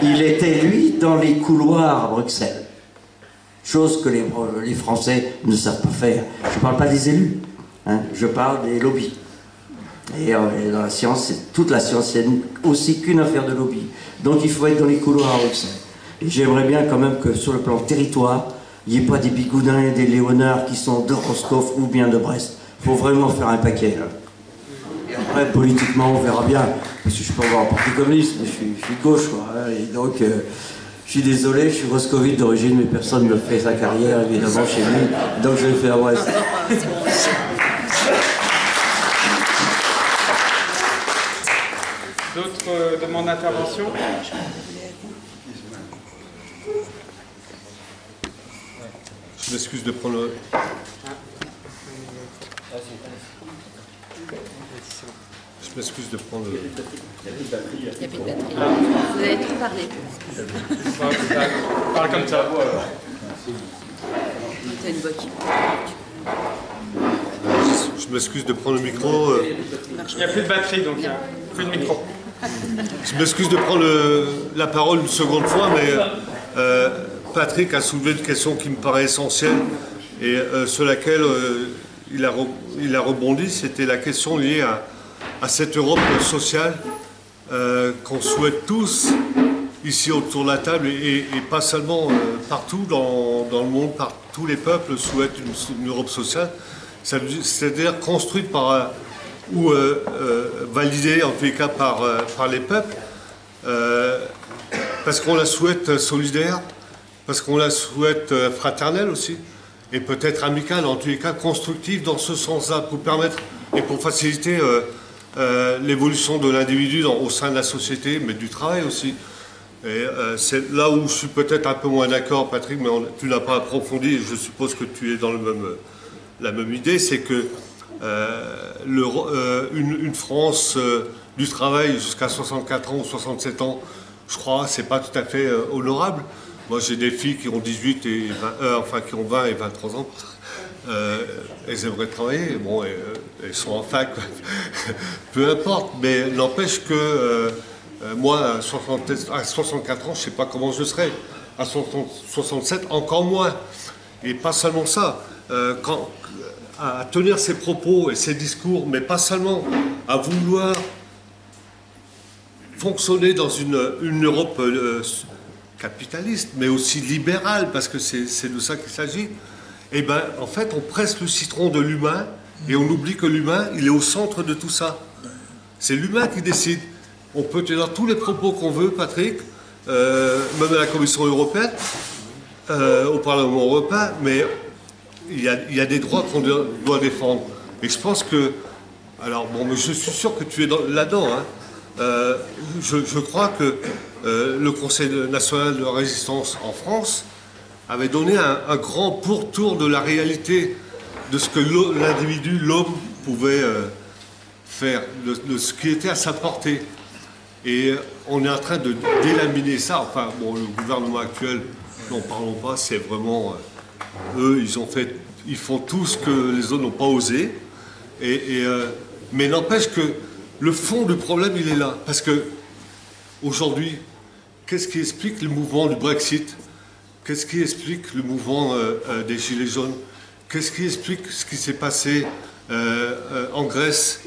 il était, lui, dans les couloirs à Bruxelles. Chose que les Français ne savent pas faire. Je ne parle pas des élus, hein, je parle des lobbies. Et dans la science, toute la science, c'est aussi qu'une affaire de lobby. Donc il faut être dans les couloirs à Bruxelles. Et j'aimerais bien quand même que sur le plan territoire, il n'y ait pas des Bigoudins et des Léonards qui sont de Roscoff ou bien de Brest. Il faut vraiment faire un paquet, là. Et après, politiquement, on verra bien. Parce que je peux avoir un parti communiste, mais je suis de gauche, quoi. Et donc, je suis désolé, je suis roscovite d'origine, mais personne ne fait sa carrière, évidemment, chez lui. Donc, je vais faire à Brest. D'autres demandes d'intervention? Je m'excuse de prendre le... Je m'excuse de prendre le... Il n'y a plus de batterie. Vous avez trop parlé. Parle comme ça. T'as une voix qui... Je m'excuse de prendre le micro. Il n'y a plus de batterie, donc il n'y a plus de micro. Je m'excuse de prendre la parole une seconde fois, mais Patrick a soulevé une question qui me paraît essentielle et sur laquelle il a rebondi. C'était la question liée à cette Europe sociale qu'on souhaite tous ici autour de la table et pas seulement partout dans le monde, tous les peuples souhaitent une Europe sociale, c'est-à-dire construite par ou validée en tous les cas par les peuples, parce qu'on la souhaite solidaire, parce qu'on la souhaite fraternelle aussi, et peut-être amicale, en tous les cas constructive dans ce sens-là, pour permettre et pour faciliter l'évolution de l'individu au sein de la société, mais du travail aussi. Et c'est là où je suis peut-être un peu moins d'accord, Patrick, mais tu n'as pas approfondi, et je suppose que tu es dans la même idée, c'est que une France du travail jusqu'à 64 ans ou 67 ans, je crois, c'est pas tout à fait honorable. Moi, j'ai des filles qui ont 18 et 20, qui ont 20 et 23 ans. Elles aimeraient travailler. Bon, elles sont en fac, peu importe. Mais n'empêche que moi, à 64 ans, je ne sais pas comment je serai. À 67, encore moins. Et pas seulement ça. À tenir ses propos et ses discours, mais pas seulement à vouloir fonctionner dans une Europe capitaliste, mais aussi libérale, parce que c'est de ça qu'il s'agit. Et bien, en fait, on presse le citron de l'humain et on oublie que l'humain, il est au centre de tout ça. C'est l'humain qui décide. On peut tenir tous les propos qu'on veut, Patrick, même à la Commission européenne, au Parlement européen, mais il y a des droits qu'on doit défendre. Et je pense que... Alors, bon, mais je suis sûr que tu es là-dedans. Hein. Je crois que le Conseil national de résistance en France avait donné un grand pourtour de la réalité de ce que l'individu, l'homme, pouvait faire, de ce qui était à sa portée. Et on est en train de délaminer ça. Enfin, bon, le gouvernement actuel, n'en parlons pas, c'est vraiment... eux, ils font tout ce que les autres n'ont pas osé. Mais n'empêche que le fond du problème, il est là. Parce que aujourd'hui, qu'est-ce qui explique le mouvement du Brexit? Qu'est-ce qui explique le mouvement des Gilets jaunes? Qu'est-ce qui explique ce qui s'est passé en Grèce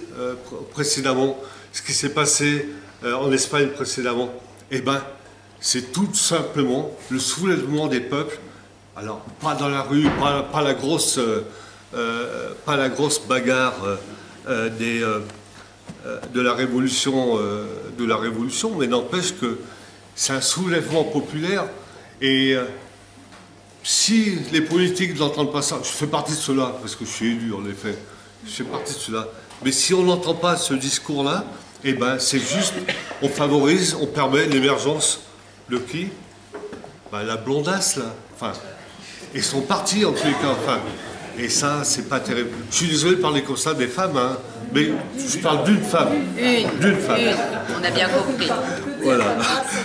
précédemment, ce qui s'est passé en Espagne précédemment, eh ben, c'est tout simplement le soulèvement des peuples. Alors, pas dans la rue, pas la grosse bagarre de la révolution, mais n'empêche que c'est un soulèvement populaire. Et si les politiques n'entendent pas ça, je fais partie de cela, parce que je suis élu en effet, je fais partie de cela. Mais si on n'entend pas ce discours-là, eh ben, c'est juste, on favorise, on permet l'émergence de qui? Ben, la blondasse, là. Enfin, ils sont partis, en tous les cas. Enfin, et ça, c'est pas terrible. Je suis désolé de parler comme ça des femmes, hein, mais je parle d'une femme. D'une femme. On a bien compris. Voilà,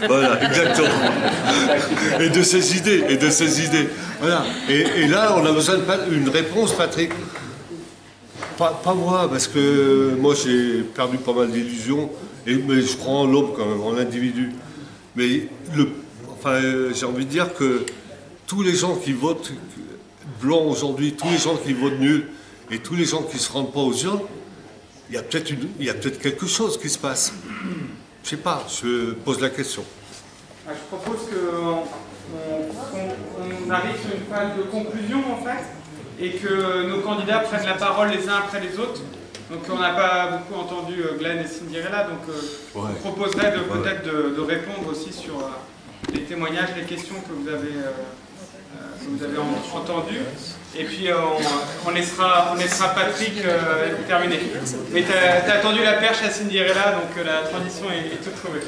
voilà, exactement. Et de ses idées, Voilà. Et là, on a besoin d'une réponse, Patrick. Pas moi, parce que moi j'ai perdu pas mal d'illusions, mais je crois en l'homme quand même, en l'individu. Mais j'ai envie de dire que tous les gens qui votent blanc aujourd'hui, tous les gens qui votent nul, et tous les gens qui ne se rendent pas aux urnes, il y a peut-être quelque chose qui se passe. Je sais pas, je pose la question. Je propose qu'on arrive sur une phase de conclusion en fait, et que nos candidats prennent la parole les uns après les autres. Donc on n'a pas beaucoup entendu Glenn et Cinderella, donc je vous proposerais peut-être de répondre aussi sur les témoignages, les questions que vous avez entendues. Et puis on laissera Patrick terminer. Mais tu as tendu la perche à Cinderella, donc la transition est toute trouvée.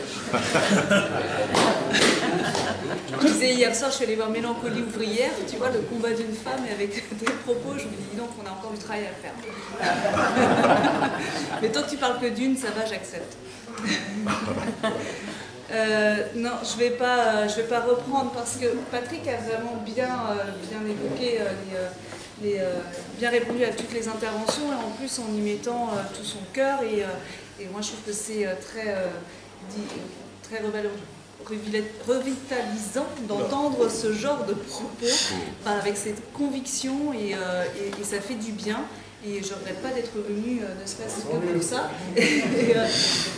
Je disais hier soir, je suis allée voir Mélancolie ouvrière, tu vois, le combat d'une femme, et avec des propos, je me dis donc on a encore du travail à faire. Mais tant que tu parles que d'une, ça va, j'accepte. Non, je vais pas reprendre parce que Patrick a vraiment bien évoqué, bien répondu à toutes les interventions, et en plus en y mettant tout son cœur, et moi je trouve que c'est très revitalisant d'entendre ce genre de propos avec cette conviction, et ça fait du bien. Et je ne regrette pas d'être venue, ne serait-ce que pour ça.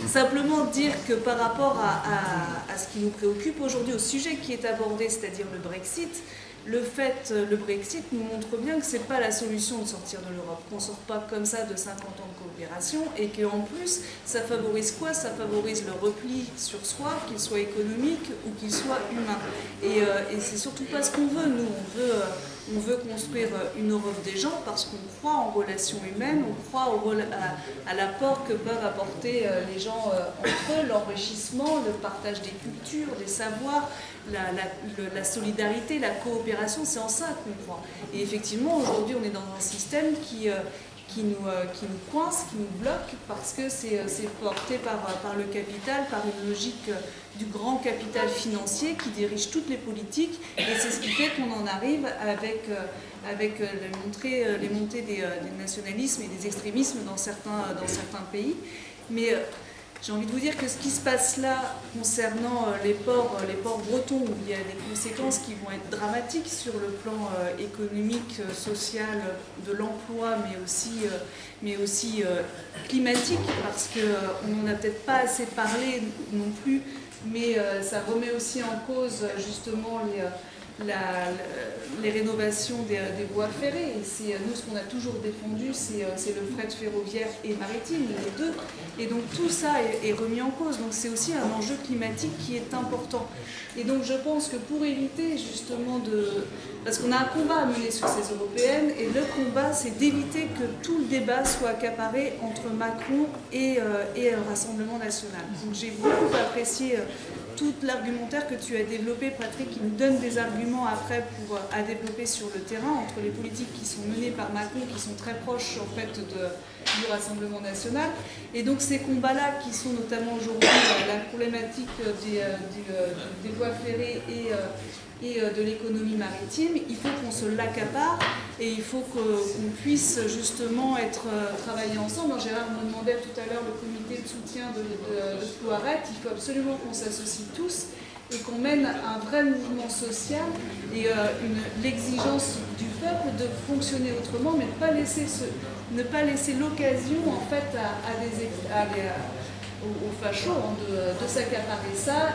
Simplement dire que par rapport à ce qui nous préoccupe aujourd'hui, au sujet qui est abordé, c'est-à-dire le Brexit, le Brexit nous montre bien que ce n'est pas la solution de sortir de l'Europe, qu'on ne sort pas comme ça de 50 ans de coopération, et qu'en plus, ça favorise quoi? Ça favorise le repli sur soi, qu'il soit économique ou qu'il soit humain. Et c'est surtout pas ce qu'on veut. Nous, on veut construire une Europe des gens parce qu'on croit en relations humaines, on croit à l'apport que peuvent apporter les gens entre eux, l'enrichissement, le partage des cultures, des savoirs, la solidarité, la coopération, c'est en ça qu'on croit. Et effectivement, aujourd'hui, on est dans un système qui nous coince, qui nous bloque, parce que c'est porté par le capital, par une logique du grand capital financier qui dirige toutes les politiques, et c'est ce qui fait qu'on en arrive avec les montées des nationalismes et des extrémismes dans certains pays. Mais j'ai envie de vous dire que ce qui se passe là concernant les ports bretons, où il y a des conséquences qui vont être dramatiques sur le plan économique, social, de l'emploi, mais aussi climatique, parce qu'on n'en a peut-être pas assez parlé non plus, mais ça remet aussi en cause justement les rénovations des voies ferrées. Et c'est nous, ce qu'on a toujours défendu, c'est le fret ferroviaire et maritime, les deux. Et donc tout ça est remis en cause. Donc c'est aussi un enjeu climatique qui est important. Et donc je pense que pour éviter justement parce qu'on a un combat à mener sur ces européennes, et le combat, c'est d'éviter que tout le débat soit accaparé entre Macron et le Rassemblement national. Donc j'ai beaucoup apprécié tout l'argumentaire que tu as développé, Patrick, qui nous donne des arguments après à développer sur le terrain, entre les politiques qui sont menées par Macron, qui sont très proches en fait du Rassemblement national. Et donc ces combats-là, qui sont notamment aujourd'hui la problématique des voies ferrées et de l'économie maritime, il faut qu'on se l'accapare, et il faut qu'on puisse justement travailler ensemble. Gérard me demandait tout à l'heure le comité de soutien de Floiret. Il faut absolument qu'on s'associe tous et qu'on mène un vrai mouvement social, et l'exigence du peuple de fonctionner autrement, mais de ne pas laisser ne pas laisser l'occasion en fait aux fachos hein, de s'accaparer ça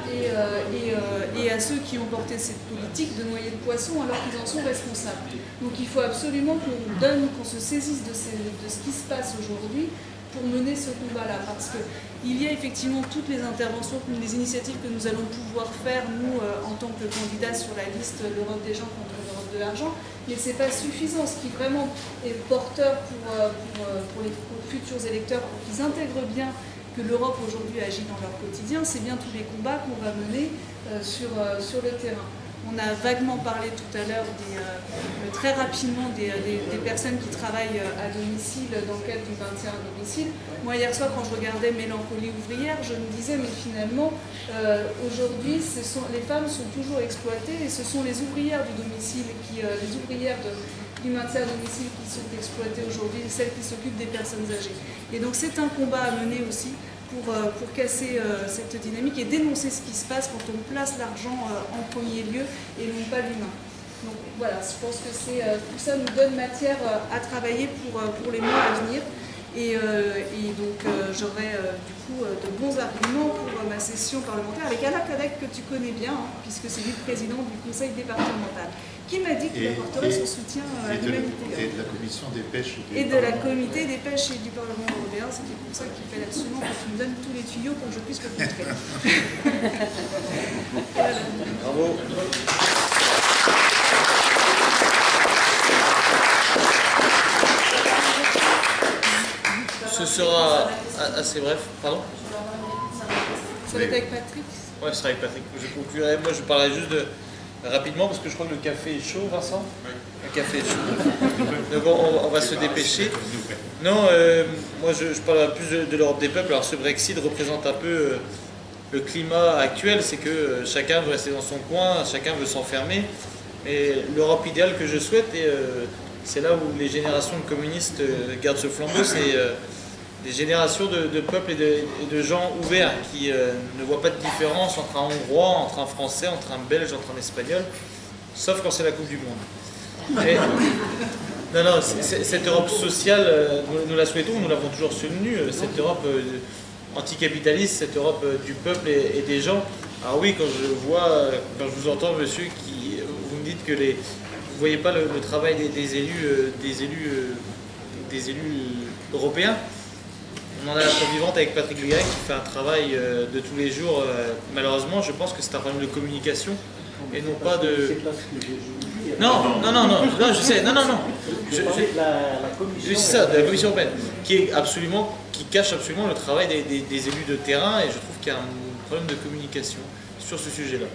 et à ceux qui ont porté cette politique de noyer le poisson alors qu'ils en sont responsables. Donc il faut absolument qu'on se saisisse de ce qui se passe aujourd'hui pour mener ce combat-là, parce qu'il y a effectivement toutes les interventions, les initiatives que nous allons pouvoir faire, nous, en tant que candidats sur la liste l'Europe des gens contre l'Europe de l'argent, mais ce n'est pas suffisant. Ce qui vraiment est porteur pour les futurs électeurs, pour qu'ils intègrent bien que l'Europe aujourd'hui agit dans leur quotidien, c'est bien tous les combats qu'on va mener sur le terrain. On a vaguement parlé tout à l'heure très rapidement des personnes qui travaillent à domicile dans le cadre du maintien à domicile. Moi, hier soir, quand je regardais Mélancolie ouvrière, je me disais, mais finalement, aujourd'hui, les femmes sont toujours exploitées et ce sont les ouvrières du domicile, les ouvrières du maintien à domicile qui sont exploitées aujourd'hui, celles qui s'occupent des personnes âgées. Et donc, c'est un combat à mener aussi pour casser cette dynamique et dénoncer ce qui se passe quand on place l'argent en premier lieu et non pas l'humain. Donc voilà, je pense que tout ça nous donne matière à travailler pour les mois à venir. Et donc j'aurai du coup de bons arguments pour ma session parlementaire avec Alain Cadec que tu connais bien, hein, puisque c'est lui le président du conseil départemental, qui m'a dit qu'il apporterait son soutien à l'humanité. Et de la commission des pêches. Et de la comité des pêches et du Parlement européen, c'était pour ça qu'il fallait absolument que tu me donnes tous les tuyaux pour que je puisse le montrer. Voilà. Bravo. Ce sera assez bref. Pardon? Ça va être avec Patrick? Ouais, ce sera avec Patrick. Je conclurai. Moi, je parlerai juste rapidement parce que je crois que le café est chaud, Vincent. Le café est chaud. Donc on va se dépêcher. Non, moi je parle plus de l'Europe des peuples. Alors ce Brexit représente un peu le climat actuel, c'est que chacun veut rester dans son coin, chacun veut s'enfermer. Et l'Europe idéale que je souhaite, et c'est là où les générations de communistes gardent ce flambeau, c'est des générations de peuples et de gens ouverts qui ne voient pas de différence entre un Hongrois, entre un Français, entre un Belge, entre un Espagnol, sauf quand c'est la Coupe du Monde. Et, non, cette Europe sociale, nous la souhaitons, nous l'avons toujours soutenue, cette Europe anticapitaliste, cette Europe du peuple et des gens. Alors oui, quand je vous entends, monsieur, vous me dites que vous ne voyez pas le travail des élus européens. On en a la preuve vivante avec Patrick Legarec qui fait un travail de tous les jours. Malheureusement, je pense que c'est un problème de communication et non pas de... Non, je sais, non. C'est ça, de la Commission européenne, qui cache absolument le travail des élus de terrain, et je trouve qu'il y a un problème de communication sur ce sujet-là.